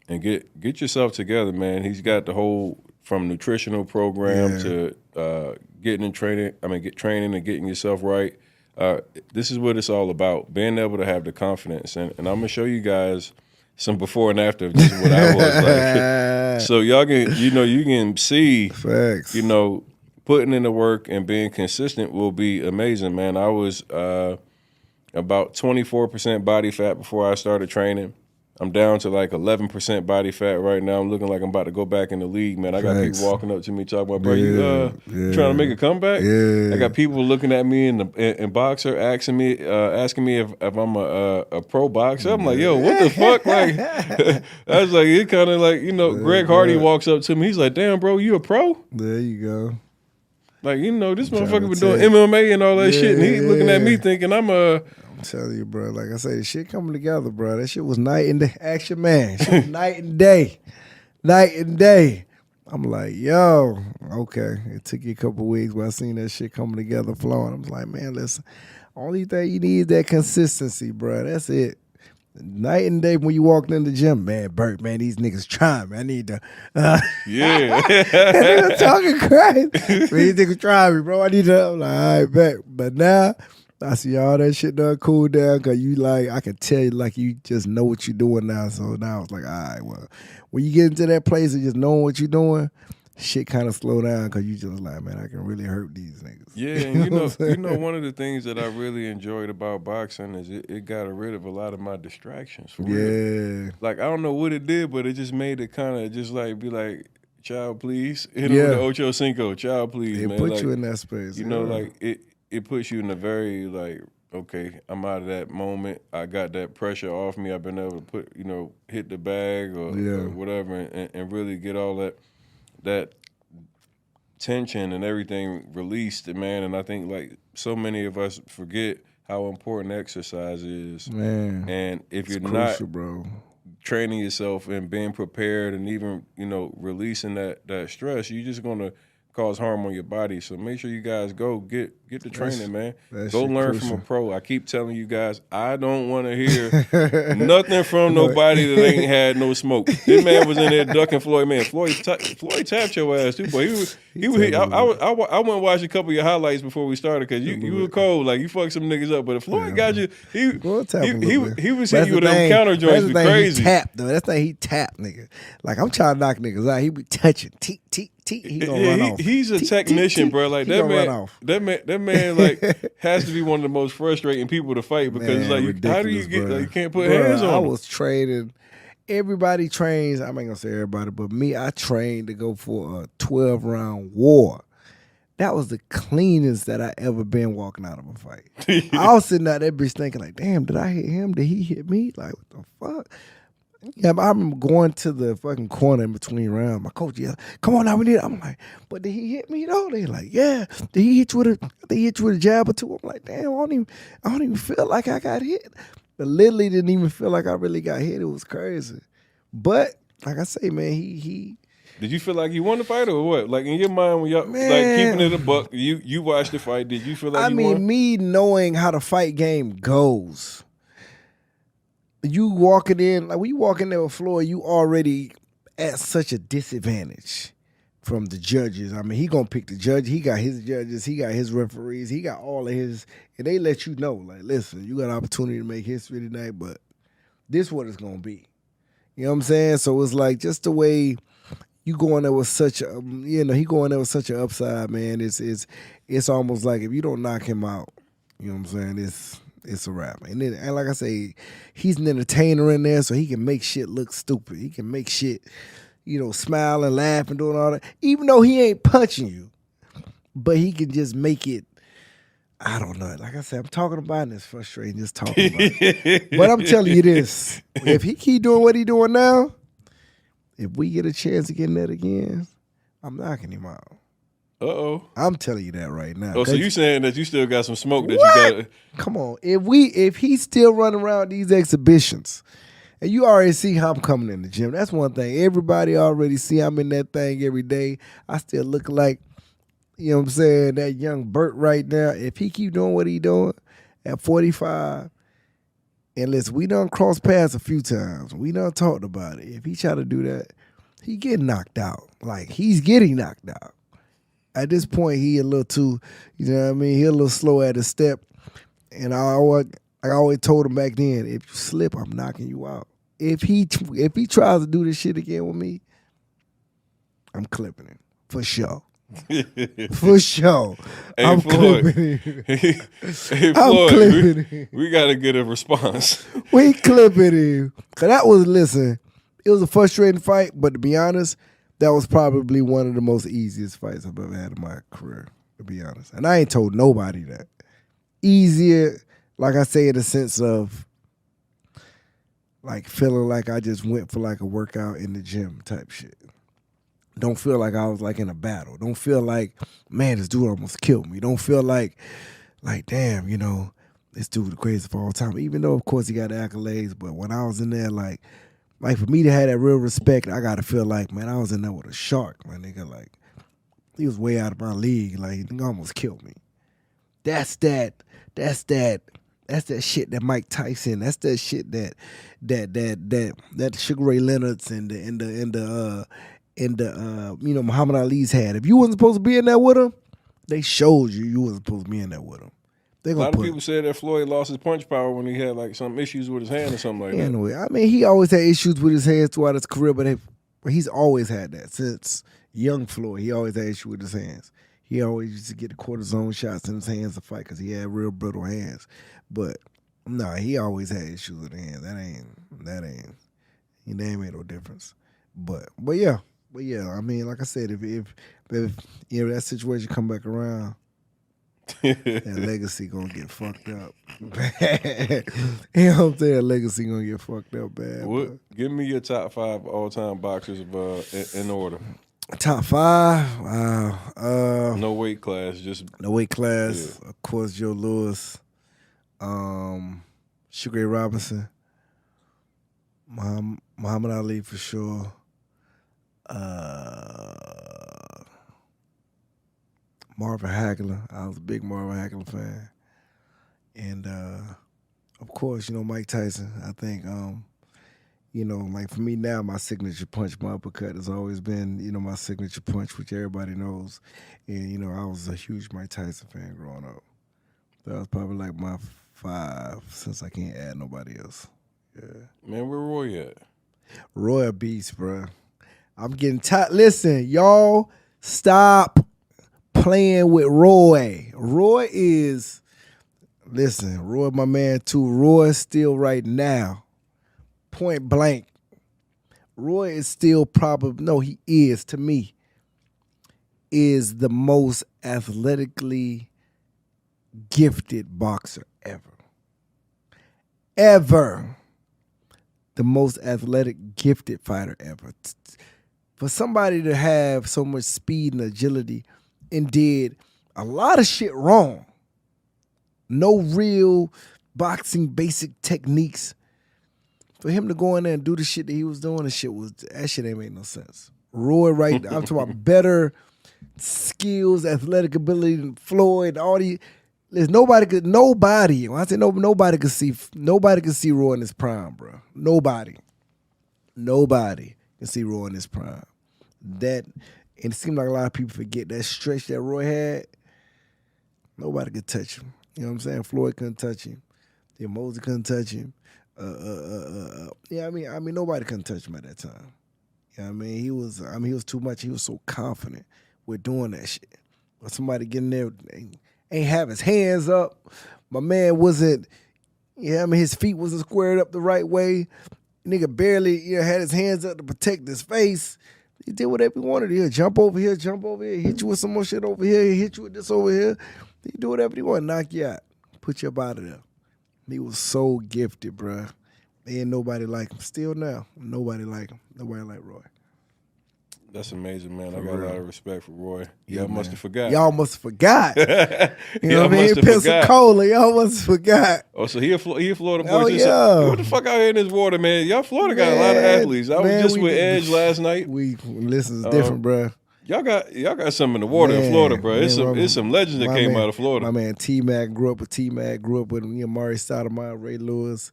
And get yourself together, man. He's got the whole from nutritional program to getting in training. Get training and getting yourself right. This is what it's all about. Being able to have the confidence, and I'm gonna show you guys some before and after of just what I was like. So y'all can, you can see, Facts. Putting in the work and being consistent will be amazing, man. I was about 24% body fat before I started training. I'm down to like 11% body fat right now. I'm looking like I'm about to go back in the league, man. I got people walking up to me talking about, bro, you trying to make a comeback? Yeah. I got people looking at me in boxer asking me if I'm a pro boxer. I'm like, yo, what the fuck? Like, I was like, it kind of like, Greg Hardy walks up to me. He's like, damn, bro, you a pro? There you go. Like, this motherfucker been doing MMA and all that shit, and he looking at me thinking I'm telling you, bro. Like I say, shit coming together, bro. That shit was night and day. Action man. Shit was night and day. Night and day. I'm like, yo, okay. It took you a couple weeks, but I seen that shit coming together, flowing. I was like, man, listen, only thing you need is that consistency, bro. That's it. Night and day when you walked in the gym, man, Bert, man, these niggas trying, man. I need to. Yeah. Niggas talking crazy. Man, these niggas trying me, bro. I need to. I'm like, all right, bet. But now, I see all that shit done cool down because you like, I can tell you like you just know what you're doing now. So now it's like, all right, well, when you get into that place of just knowing what you're doing, shit kind of slow down because you just like, man, I can really hurt these niggas. Yeah, and one of the things that I really enjoyed about boxing is it got rid of a lot of my distractions. For real. Like, I don't know what it did, but it just made it kind of just like be like, child, please. Hit him with the Ocho Cinco, child, please, it man. Put like, you in that space. Like it puts you in a very like, okay, I'm out of that moment. I got that pressure off me. I've been able to hit the bag or whatever and really get all that tension and everything released, man. And I think like so many of us forget how important exercise is. Man. And if you're crucial, not bro, training yourself and being prepared and even, releasing that stress, you're just gonna cause harm on your body. So make sure you guys go get the training, man. Go learn crucial. from a pro. I keep telling you guys, I don't want to hear nothing from nobody that ain't had no smoke. This man was in there ducking Floyd, man. Floyd tapped your ass too, boy. He was. I went and watched a couple of your highlights before we started because you were cold, like you fucked some niggas up. But if Floyd got you, he was hitting you with them counter joints. Be crazy. He tapped though. That's the thing. He tapped, nigga. Like I'm trying to knock niggas out. He be touching. He gonna run off. He's a technician, bro. Like that man, like has to be one of the most frustrating people to fight because how do you get? Like, you can't put hands on him. I was training. Everybody trains. I ain't gonna say everybody, but me, I trained to go for a 12-round war. That was the cleanest that I ever been walking out of a fight. I was sitting out there, bitch, thinking like, damn, did I hit him? Did he hit me? Like, what the fuck? Yeah, I remember going to the fucking corner in between rounds. My coach yelled, "Come on now, we need it." I'm like, "But did he hit me though?" They like, "Yeah." Did he hit you with a jab or two? I'm like, "Damn, I don't even feel like I got hit." But literally didn't even feel like I really got hit. It was crazy. But like I say, man, he. Did you feel like you won the fight or what? Like in your mind when y'all like keeping it a buck, you watched the fight. Did you feel like you won? Me knowing how the fight game goes. You walking in, like when you walk in there with Floyd, you already at such a disadvantage from the judges. I mean, he gonna pick the judge. He got his judges. He got his referees. He got all of his, and they let you know, like, listen, you got an opportunity to make history tonight, but this what it's gonna be. You know what I'm saying? So it's like just the way you going there with such a, he going there with such an upside, man. It's almost like if you don't knock him out, you know what I'm saying? It's a wrap. And like I say, he's an entertainer in there, so he can make shit look stupid. He can make shit, smiling, laughing, doing all that. Even though he ain't punching you, but he can just make it. I don't know. Like I said, I'm talking about it and it's frustrating just talking about it. But I'm telling you this. If he keep doing what he doing now, if we get a chance to get in that again, I'm knocking him out. Uh-oh. I'm telling you that right now. Oh, so you saying that you still got some smoke that what? you got? Come on. If he's still running around these exhibitions, and you already see how I'm coming in the gym, that's one thing. Everybody already see I'm in that thing every day. I still look like, you know what I'm saying, that young Bert right now. If he keep doing what he doing at 45, and listen, we done crossed paths a few times. We done talked about it. If he try to do that, he getting knocked out. Like, he's getting knocked out. At this point, he a little too, you know what I mean? He a little slow at his step. And I always told him back then, if you slip, I'm knocking you out. If he tries to do this shit again with me, I'm clipping him. For sure. For sure. Hey, I'm Floyd. clipping him. Hey, I'm Floyd, clipping him. we got to get a response. We clipping him. Because it was a frustrating fight, but to be honest, that was probably one of the most easiest fights I've ever had in my career, to be honest. And I ain't told nobody that. Easier, like I say, in the sense of like feeling like I just went for like a workout in the gym type shit. Don't feel like I was like in a battle. Don't feel like, man, this dude almost killed me. Don't feel like damn, this dude the greatest of all time. Even though, of course, he got accolades, but when I was in there, like for me to have that real respect, I gotta feel like, man, I was in there with a shark, my nigga. Like, he was way out of my league. Like, he almost killed me. That's that shit that Mike Tyson. That's that shit that Sugar Ray Leonard's and the Muhammad Ali's had. If you wasn't supposed to be in there with him, they showed you wasn't supposed to be in there with him. A lot of people said that Floyd lost his punch power when he had like some issues with his hand or something like that. Anyway, I mean, he always had issues with his hands throughout his career, but he's always had that since young Floyd. He always had issues with his hands. He always used to get the cortisone shots in his hands to fight because he had real brittle hands. But no, he always had issues with his hands. That ain't no difference. But yeah. I mean, like I said, if that situation come back around, that legacy gonna get fucked up bad. You know what I'm saying? Legacy gonna get fucked up bad. Give me your top 5 all-time boxers in order. Top 5? Wow. No weight class, just no weight class. Yeah. Of course, Joe Louis, Sugar Ray Robinson, Muhammad Ali for sure. Marvin Hagler. I was a big Marvin Hagler fan. And of course, Mike Tyson. I think like for me now, my signature punch, my uppercut has always been, my signature punch, which everybody knows. And, I was a huge Mike Tyson fan growing up. That was probably like my 5 since I can't add nobody else. Yeah. Man, where Roy at? Roy a beast, bro. I'm getting tired. Listen, y'all, stop playing with Roy. Roy, my man too. Roy is still right now, point blank. Roy is still he is, to me, is the most athletically gifted boxer ever. Ever. The most athletic, gifted fighter ever. For somebody to have so much speed and agility and did a lot of shit wrong. No real boxing basic techniques. For him to go in there and do the shit that he was doing, that shit ain't make no sense. Roy, right? I'm talking about better skills, athletic ability than Floyd. There's nobody. When I say nobody could see Roy in his prime, bro. Nobody can see Roy in his prime. And it seemed like a lot of people forget that stretch that Roy had. Nobody could touch him. You know what I'm saying? Floyd couldn't touch him. Mosey couldn't touch him. I mean, nobody couldn't touch him at that time. You know what I mean? He was too much. He was so confident with doing that shit. But somebody getting there ain't have his hands up. My man wasn't, his feet wasn't squared up the right way. Nigga barely, had his hands up to protect his face. He did whatever he wanted. He'll jump over here, hit you with some more shit over here, he'll hit you with this over here. He do whatever he want, knock you out, put you up out of there. He was so gifted, bruh. Ain't nobody like him. Still now, nobody like him. Nobody like Roy. That's amazing, man. I got real. a lot of respect for Roy. Yeah, Y'all must have forgot. Y'all must have forgot. You know Y'all what I mean? must have Pensacola, y'all must have forgot. Oh, so he a Florida boy. Oh, too. yeah. So, what the fuck out here in this water, man? Y'all Florida got a lot of athletes. I was just with Edge last night. Listen, it's different, bruh. Y'all got something in the water in Florida, bro. It's some legends that came out of Florida. My man T-Mac grew up with Maury Stoudemire, Ray Lewis,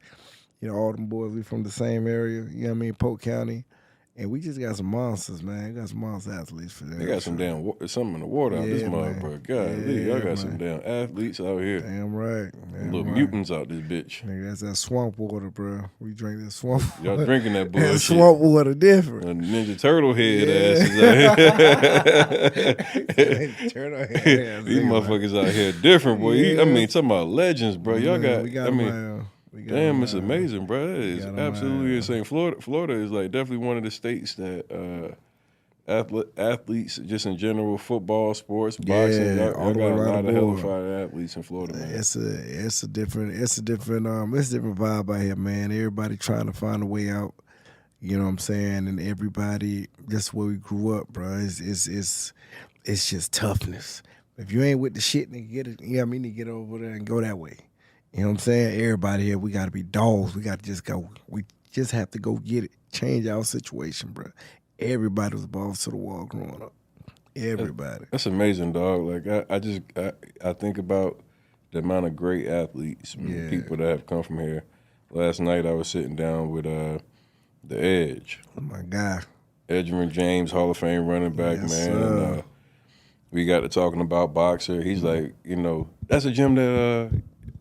all them boys. We from the same area, Polk County. And we just got some monsters, man. We got some monster athletes for that. They got some damn something in the water out this mother, bro. God, y'all got some damn athletes out here. Damn right. Little mutants out this bitch. Nigga, that's that swamp water, bro. We drink that swamp water. Y'all drinking that bullshit. That swamp water different. Ninja Turtle head asses out here. Turtle head. These motherfuckers out here different, boy. Yeah. Talking about legends, bro. Y'all got, damn, it's them, amazing, bro. That is absolutely insane. Florida is like definitely one of the states that athletes, just in general, football, sports, boxing, y'all got a lot of hella athletes in Florida, man. It's a different vibe out here, man. Everybody trying to find a way out. You know what I'm saying? And everybody, just where we grew up, bro. It's just toughness. If you ain't with the shit, nigga, get it. You know what I mean? To get over there and go that way. You know what I'm saying? Everybody here, we got to be dogs. We got to just go. We just have to go get it. Change our situation, bro. Everybody was balls to the wall growing up. Everybody. That's amazing, dog. Like I think about the amount of great athletes, people that have come from here. Last night I was sitting down with the Edge. Oh my God. Edgerrin James, Hall of Fame running back, man. And, we got to talking about boxer. He's like, that's a gym that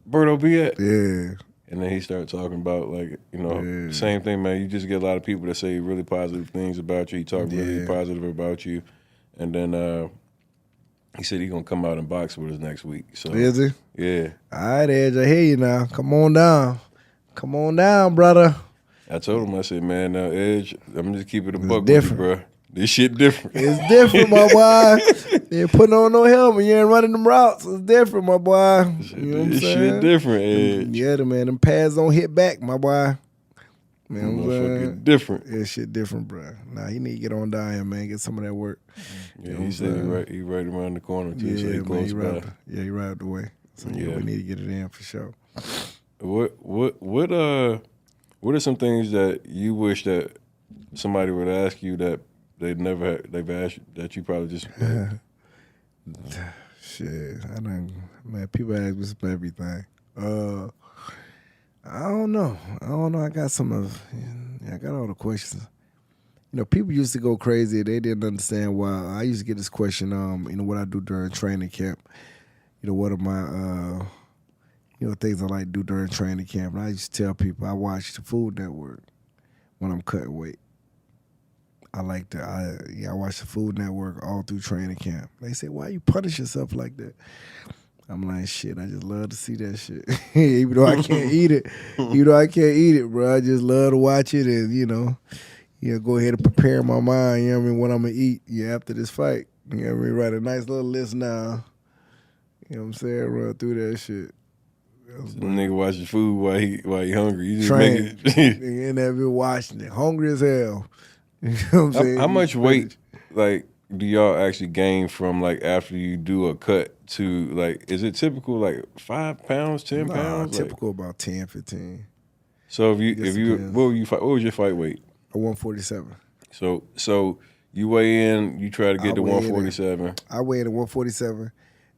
Berto be at. Yeah. And then he started talking about, like, same thing, man. You just get a lot of people that say really positive things about you. He talk really positive about you. And then he said he's going to come out and box with us next week. So is he? Yeah. All right, Edge, I hear you now. Come on down. Come on down, brother. I told him, I said, man, now, Edge, I'm just keep it a buck with you, bro. This shit different. It's different, my boy. You ain't putting on no helmet. You ain't running them routes. It's different, my boy. You know what I'm saying? Shit different, Edge. Yeah, man. Them pads don't hit back, my boy. You know what I'm saying? Different. Yeah, shit different, bro. Nah, he need to get on down here, man. Get some of that work. Yeah, he said he right around the corner, too, so he close by. He right up the way. So, yeah, we need to get it in for sure. What are some things that you wish that somebody would ask you that they've asked you, that you probably just shit, man, people ask me for everything. I don't know. I got I got all the questions. People used to go crazy. They didn't understand why. I used to get this question, what I do during training camp. What are my things I like to do during training camp. And I used to tell people I watch the Food Network when I'm cutting weight. I watch the Food Network all through training camp. They say, why you punish yourself like that? I'm like, shit, I just love to see that shit. Even though I can't eat it. Bro. I just love to watch it and, go ahead and prepare my mind, what I'm going to eat, after this fight. Write a nice little list now. You know what I'm saying? Run through that shit. Nigga watch your food while he hungry. You just train. make it. Nigga in there been watching it. Hungry as hell. You know what I'm saying? How much weight, do y'all actually gain from, after you do a cut to, is it typical, 5 pounds, 10 pounds? Typical about 10, 15. So what was your fight weight? A 147. So you weigh in, you try to get to 147. I weigh in at 147.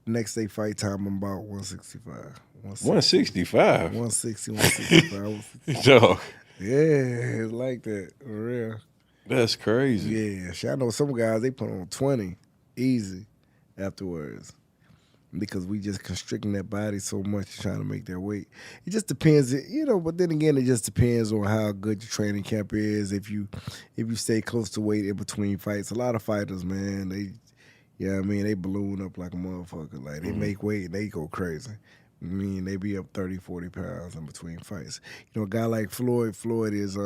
Next day fight time, I'm about 165. 165? 160, 165. Dog. Yeah, it's like that, for real. That's crazy. Yeah, I know some guys, they put on 20 easy afterwards because we just constricting that body so much trying to make that weight. It just depends, but then again, it just depends on how good your training camp is. If you stay close to weight in between fights. A lot of fighters, man, they balloon up like a motherfucker. They make weight and they go crazy. They be up 30, 40 pounds in between fights. A guy like Floyd is,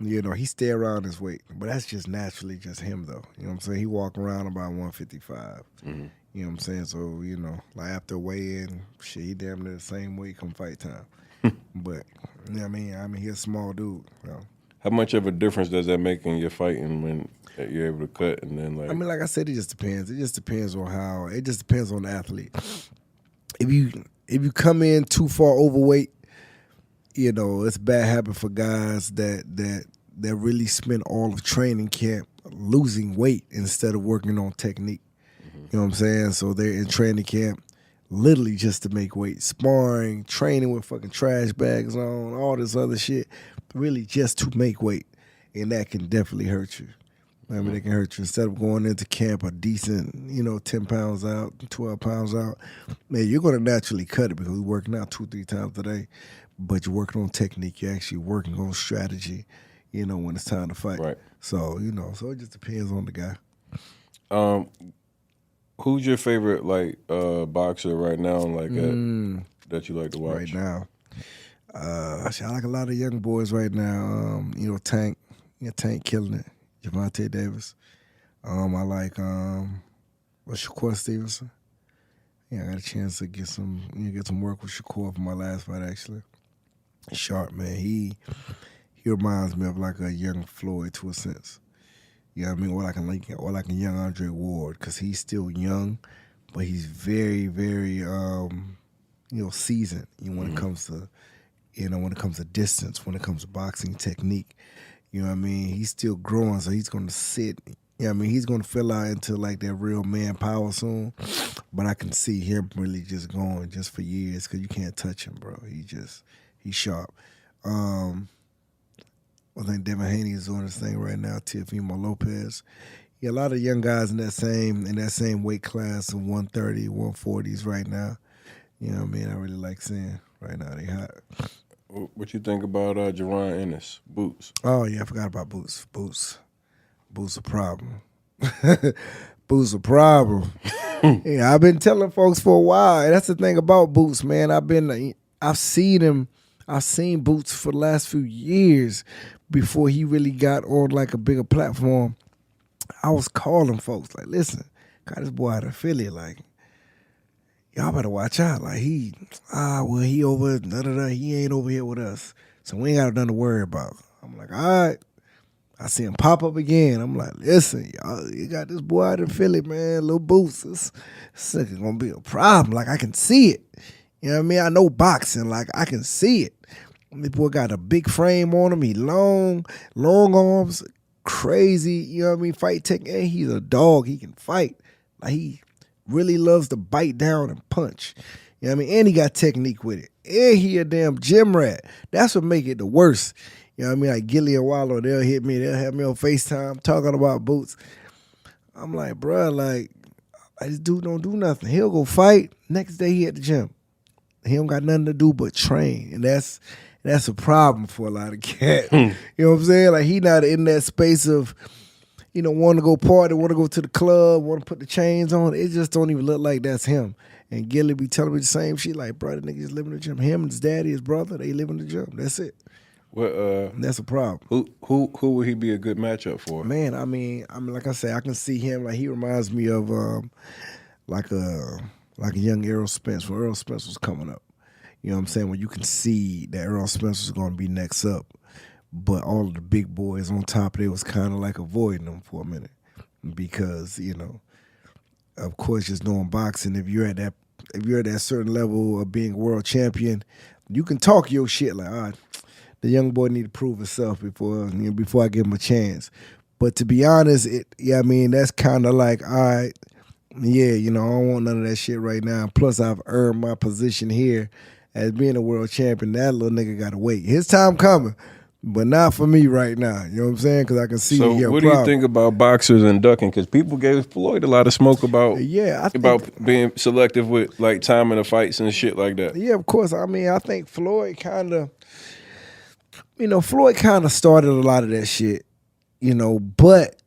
He stay around his weight, but that's just naturally just him, though. You know what I'm saying? He walk around about 155. Mm-hmm. You know what I'm saying? So, like after weigh-in, shit, he damn near the same weight come fight time. But, you know what I mean? He's a small dude. How much of a difference does that make in your fighting when you're able to cut and then like? Like I said, it just depends. It just depends on how. It just depends on the athlete. If you come in too far overweight, it's a bad habit for guys that really spend all of training camp losing weight instead of working on technique. Mm-hmm. You know what I'm saying? So they're in training camp literally just to make weight, sparring, training with fucking trash bags on, all this other shit, really just to make weight. And that can definitely hurt you. It can hurt you. Instead of going into camp a decent, 10 pounds out, 12 pounds out, man, you're going to naturally cut it because you're working out 2-3 times a day. But you're working on technique. You're actually working on strategy, when it's time to fight. Right. So, so it just depends on the guy. Who's your favorite, boxer right now, that you like to watch? Right now? I like a lot of young boys right now. Tank. Tank killing it. Javante Davis. I like Shakur Stevenson. I got a chance to get some work with Shakur for my last fight, actually. Sharp, man. He reminds me of like a young Floyd to a sense. You know what I mean? Or like a young Andre Ward, because he's still young, but he's very, very seasoned. When it comes to when it comes to distance, when it comes to boxing technique. You know what I mean? He's still growing, so he's gonna sit. He's gonna fill out into like that real man power soon. But I can see him really just going just for years because you can't touch him, bro. He's sharp. I think Devin Haney is doing his thing right now. Teofimo Lopez. A lot of young guys in that same weight class of 130, 140s right now. You know what I mean? I really like seeing right now. They hot. What you think about Jerron Ennis, Boots? Oh yeah, I forgot about Boots. Boots a problem. Boots a problem. I've been telling folks for a while. And that's the thing about Boots, man. I've seen Boots for the last few years before he really got on like a bigger platform. I was calling folks like, listen, got this boy out of Philly, like, y'all better watch out. Like he over, he ain't over here with us. So we ain't got nothing to worry about. I'm like, all right. I see him pop up again. I'm like, listen, y'all, you got this boy out of Philly, man, little Boots. This nigga gonna be a problem. Like I can see it. You know what I mean? I know boxing, like I can see it. This boy got a big frame on him. He long arms, crazy, you know what I mean? Fight technique. And he's a dog. He can fight. Like he really loves to bite down and punch. You know what I mean? And he got technique with it. And he a damn gym rat. That's what make it the worst. You know what I mean? Like Gilly and Wallow, they'll hit me. They'll have me on FaceTime talking about Boots. I'm like, bruh, like, this dude don't do nothing. He'll go fight. Next day he at the gym. He don't got nothing to do but train. And that's a problem for a lot of cats. You know what I'm saying? Like he not in that space of, want to go party, want to go to the club, want to put the chains on. It just don't even look like that's him. And Gilly be telling me the same shit. Like, bro, the nigga just live in the gym. Him and his daddy, his brother, they live in the gym. That's it. Well, that's a problem. Who would he be a good matchup for? Man, I mean, like I said, I can see him. Like he reminds me of like a young Errol Spence when Errol Spence was coming up. You know what I'm saying? When you can see that Errol Spence was going to be next up, but all of the big boys on top of it was kind of like avoiding them for a minute because of course, just knowing boxing, if you're at that certain level of being a world champion, you can talk your shit like, all right, the young boy need to prove himself before I give him a chance. But to be honest, that's kind of like, all right, yeah, I don't want none of that shit right now. Plus, I've earned my position here as being a world champion. That little nigga got to wait. His time coming, but not for me right now. You know what I'm saying? Because I can see. So, what do you think about boxers and ducking? Because people gave Floyd a lot of smoke about being selective with like timing the fights and shit like that. Yeah, of course. I mean, I think Floyd kind of. Floyd kind of started a lot of that shit, but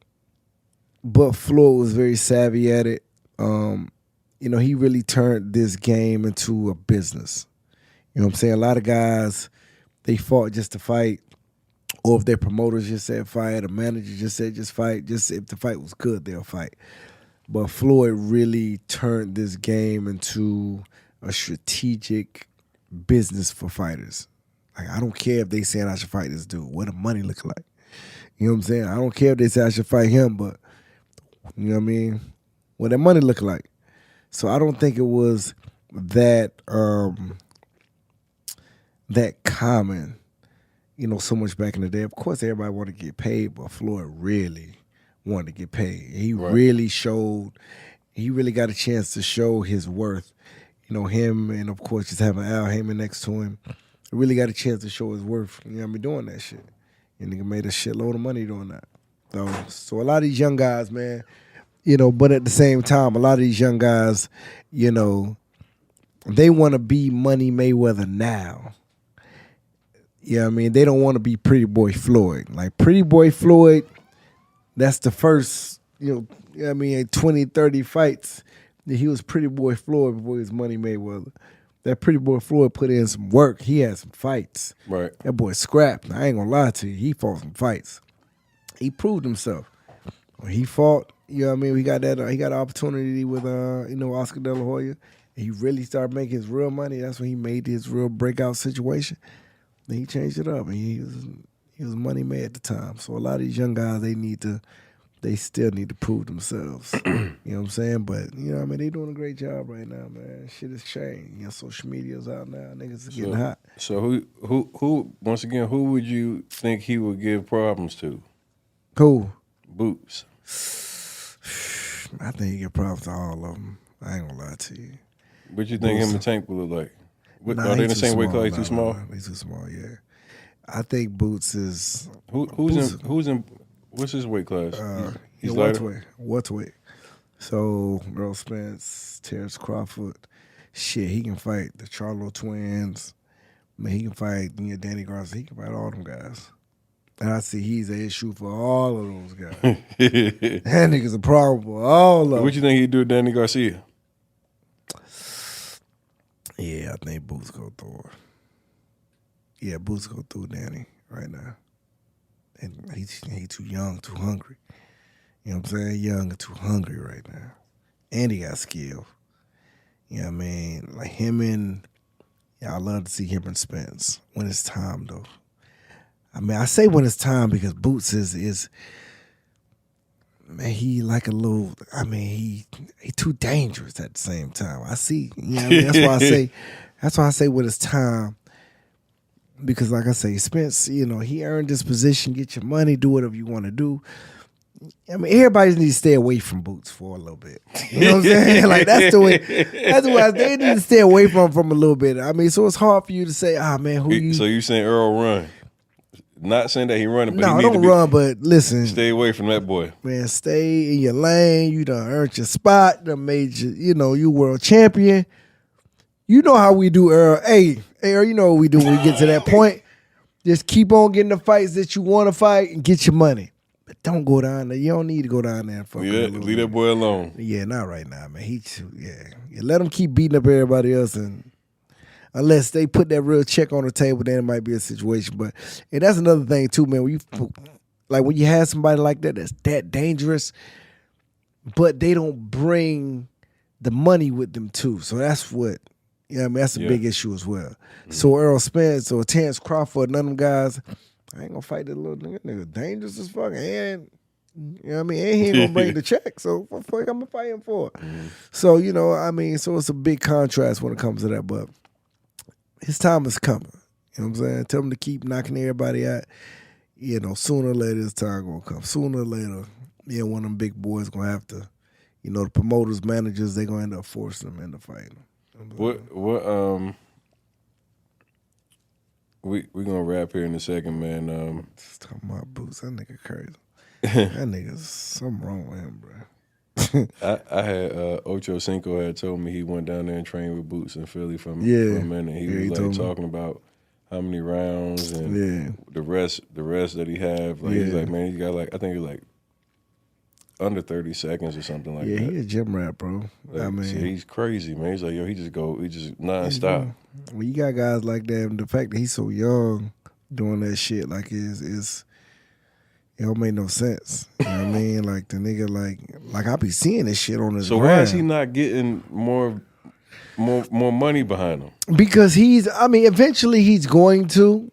Floyd was very savvy at it. He really turned this game into a business. You know what I'm saying? A lot of guys, they fought just to fight. Or if their promoters just said fight, a manager just said just fight. Just if the fight was good, they'll fight. But Floyd really turned this game into a strategic business for fighters. Like, I don't care if they saying I should fight this dude. What the money look like? You know what I'm saying? I don't care if they say I should fight him, but you know what I mean? What that money look like? So I don't think it was that that common, you know, so much back in the day. Of course, everybody wanted to get paid, but Floyd really wanted to get paid. He really showed, he really got a chance to show his worth. You know, him and, of course, just having Al Heyman next to him, really got a chance to show his worth, you know what I mean, doing that shit. And nigga made a shitload of money doing that. So a lot of these young guys, man, you know, but at the same time, a lot of these young guys, you know, they want to be Money Mayweather now. You know what I mean? They don't want to be Pretty Boy Floyd. Like, Pretty Boy Floyd, that's the first, you know what I mean, 20, 30 fights. He was Pretty Boy Floyd before he was Money Mayweather. That Pretty Boy Floyd put in some work. He had some fights. Right. That boy scrapped. I ain't gonna lie to you. He fought some fights. He proved himself. When he fought, you know what I mean? He got an opportunity with you know, Oscar De La Hoya. And he really started making his real money. That's when he made his real breakout situation. Then he changed it up, and he was money made at the time. So a lot of these young guys, they still need to prove themselves. You know what I'm saying? But, you know what I mean? They doing a great job right now, man. Shit has changed. You know, social media's out now. Niggas is getting hot. So who once again, who would you think he would give problems to? Who? Boots. I think he give problems to all of them. I ain't gonna lie to you. What you think him and Tank would look like? Nah, Are they in the too same weight small. class? Too small? Nah, he's too small, yeah. I think Boots is... Who's in what's his weight class? He's lighter? Welterweight. So, Earl Spence, Terrence Crawford, shit, he can fight the Charlo twins. I mean, he can fight, you know, Danny Garcia. He can fight all them guys. And I see he's an issue for all of those guys. That nigga's a problem for all of them. What you think he'd do with Danny Garcia? Yeah, I think Boots go through her. Yeah, Boots go through Danny right now. And he's too young, too hungry. You know what I'm saying? Young and too hungry right now. And he got skill. You know what I mean? Like him and, yeah, I love to see him and Spence when it's time, though. I mean, I say when it's time because Boots is man, he like a little, I mean, he too dangerous at the same time. I see, you know what I mean? That's why I say when it's time. Because like I say, Spence, you know, he earned this position, get your money, do whatever you want to do. I mean, everybody needs to stay away from Boots for a little bit. You know what I'm saying? Like, that's the way they need to stay away from a little bit. I mean, so it's hard for you to say, man, who you... So you saying Earl run? Not saying that he running, but no, he don't run, but listen. Stay away from that boy. Man, stay in your lane. You done earned your spot. Done made you world champion. You know how we do, Earl. Hey, Earl, you know what we do when we get to that point. Just keep on getting the fights that you want to fight and get your money. But don't go down there. You don't need to go down there and fuck leave that boy alone. Yeah, not right now, man. You let him keep beating up everybody else, and unless they put that real check on the table, then it might be a situation. But and that's another thing too, man. When you have somebody like that that's that dangerous, but they don't bring the money with them too. So that's what, you know what I mean, that's a big issue as well. Mm-hmm. So Earl Spence or Terrence Crawford, none of them guys, I ain't gonna fight that little nigga dangerous as fuck. And you know what I mean? And he ain't gonna bring the check. So what the fuck I'm gonna fight him for? Mm-hmm. So, you know, I mean, so it's a big contrast when it comes to that, but his time is coming. You know what I'm saying? Tell him to keep knocking everybody out. You know, sooner or later his time gonna come. Sooner or later, one of them big boys gonna have to, you know, the promoters, managers, they gonna end up forcing them into fighting. We gonna wrap here in a second, man. Just talking about Boots, that nigga crazy. That nigga's something wrong with him, bro. I had Ocho Cinco had told me he went down there and trained with Boots in Philly for a minute. He was like talking about how many rounds and the rest that he have. Like he's like, man, he got like, I think he's like under 30 seconds or something like that. Yeah, he a gym rat, bro. Like, I mean, so he's crazy, man. He's like, he just nonstop. When you got guys like that, and the fact that he's so young, doing that shit like it don't make no sense. You know what I mean? Like the nigga, like I be seeing this shit on his So ground. why is he not getting more money behind him? Because eventually he's going to.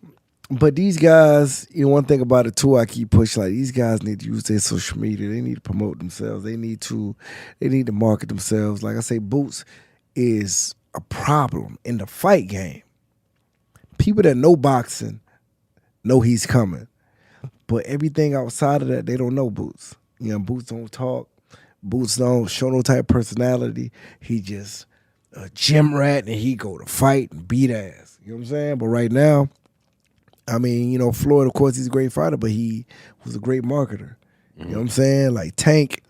But these guys, one thing about it too, I keep pushing, like these guys need to use their social media. They need to promote themselves. They need to market themselves. Like I say, Boots is a problem in the fight game. People that know boxing know he's coming. But everything outside of that, they don't know Boots. Boots don't talk. Boots don't show no type of personality. He just a gym rat and he go to fight and beat ass. You know what I'm saying? But right now, Floyd, of course, he's a great fighter, but he was a great marketer. You know what I'm saying? Like Tank,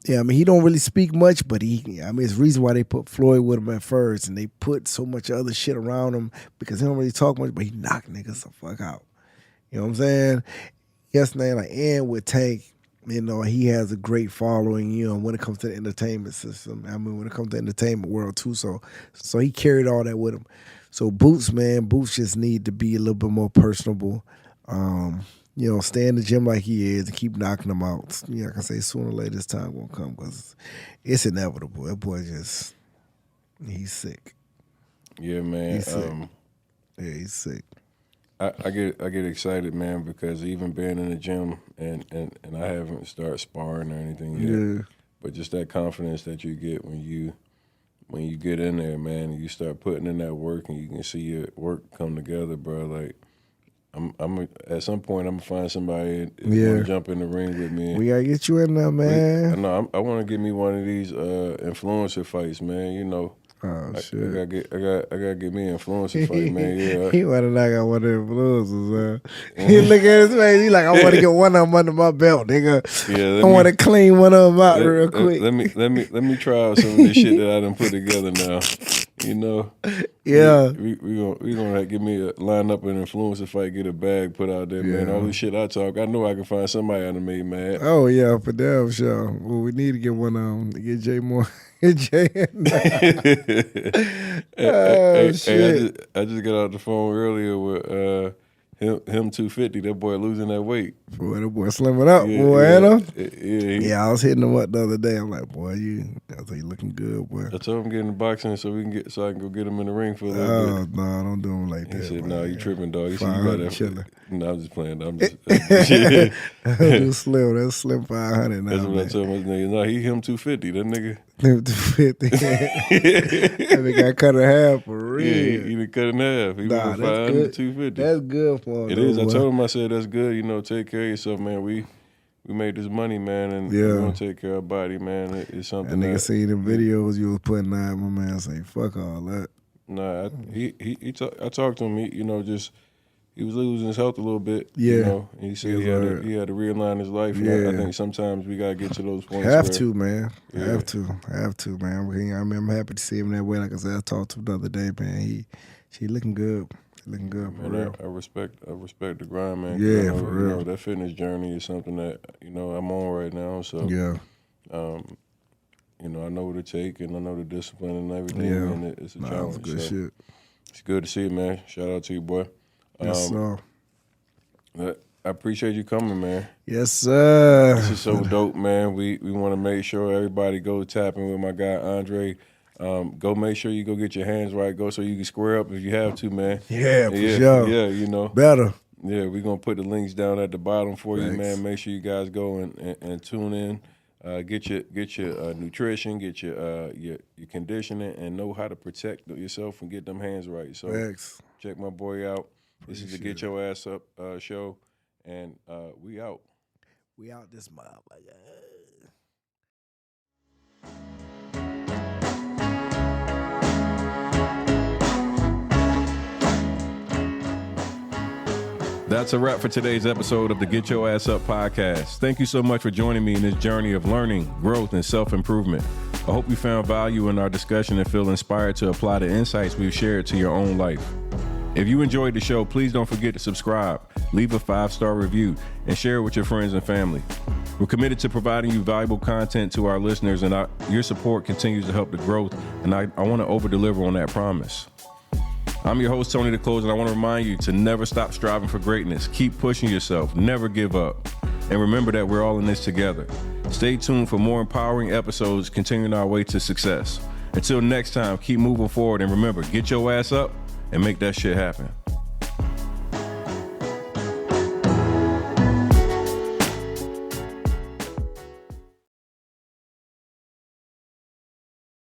he don't really speak much, but it's the reason why they put Floyd with him at first, and they put so much other shit around him because he don't really talk much, but he knock niggas the fuck out. You know what I'm saying? Yes, man, and with Tank, he has a great following, when it comes to the entertainment system. When it comes to the entertainment world too, so he carried all that with him. So Boots just need to be a little bit more personable. Stay in the gym like he is and keep knocking them out. Like I say, sooner or later this time won't come because it's inevitable. That boy he's sick. Yeah, man. He's sick. He's sick. I get excited, man, because even being in the gym and I haven't started sparring or anything yet. Yeah. But just that confidence that you get when you get in there, man, and you start putting in that work and you can see your work come together, bro. Like I'm at some point I'm gonna find somebody that want to jump in the ring with me. We gotta get you in there, man. I want to get me one of these influencer fights, man. Oh shit! I gotta get me an influencer fight, man. Yeah. He wanna knock out one of the influencers, man. He look at his face. He like, I want to get one of them under my belt, nigga. Yeah, I want to clean one of them out real quick. Let me try out some of this shit that I done put together now. Yeah. We gonna get me a line up an influencer fight, get a bag put out there, man. All this shit I talk, I know I can find somebody out of me, man. Oh yeah, for damn sure. Well, we need to get one to get Jay more. Jay. Shit. I just got off the phone earlier with him 250. That boy losing that weight. Boy, that boy slimming up, boy. Yeah, I was hitting him up the other day. I'm like, boy, you looking good, boy. I told him get in the boxing so I can go get him in the ring for a little bit. No, don't do him like that. He said, "No, you tripping, dog." He said, "You got that." No, I'm just playing. I'm just. That's slim. That's slim 500 now. That's what I told my nigga. No, him 250. That nigga. Him 250. That nigga got cut in half for real. Yeah, he done cut in half. He went from 500 to 250. That's good for him. It is. I told him. I said, "That's good. Take care of yourself, man. We made this money, man, and we gonna take care of our body, man. It's something." That nigga see the videos you was putting out. My man say, "Fuck all that." Nah, I talked to him. He was losing his health a little bit. Yeah. And he said he had to realign his life. Yeah. I think sometimes we gotta get to those points. Have to, man. Have to, man. I'm happy to see him that way. Like I said, I talked to him the other day, man. He looking good. Looking good for real. I respect the grind, man. Yeah, for real. That fitness journey is something that I'm on right now. So yeah. I know what it takes, and I know the discipline and everything. Yeah. And it's a challenge. Good shit. It's good to see you, man. Shout out to you, boy. Yes, sir. I appreciate you coming, man. Yes, sir. This is so dope, man. We want to make sure everybody go tap in with my guy Andre. Go make sure you go get your hands right. Go so you can square up if you have to, man. Yeah, for sure. Yeah, Better. Yeah, we're going to put the links down at the bottom for you, man. Make sure you guys go and tune in. Get your nutrition, get your conditioning, and know how to protect yourself and get them hands right. So check my boy out. This is the Get Your Ass Up show, and we out. We out this motherfucker. That's a wrap for today's episode of the Get Your Ass Up podcast. Thank you so much for joining me in this journey of learning, growth, and self-improvement. I hope you found value in our discussion and feel inspired to apply the insights we've shared to your own life. If you enjoyed the show, please don't forget to subscribe, leave a 5-star review, and share it with your friends and family. We're committed to providing you valuable content to our listeners, and your support continues to help the growth, and I want to over-deliver on that promise. I'm your host, Tony the Closer, and I want to remind you to never stop striving for greatness. Keep pushing yourself. Never give up. And remember that we're all in this together. Stay tuned for more empowering episodes continuing our way to success. Until next time, keep moving forward, and remember, get your ass up and make that shit happen.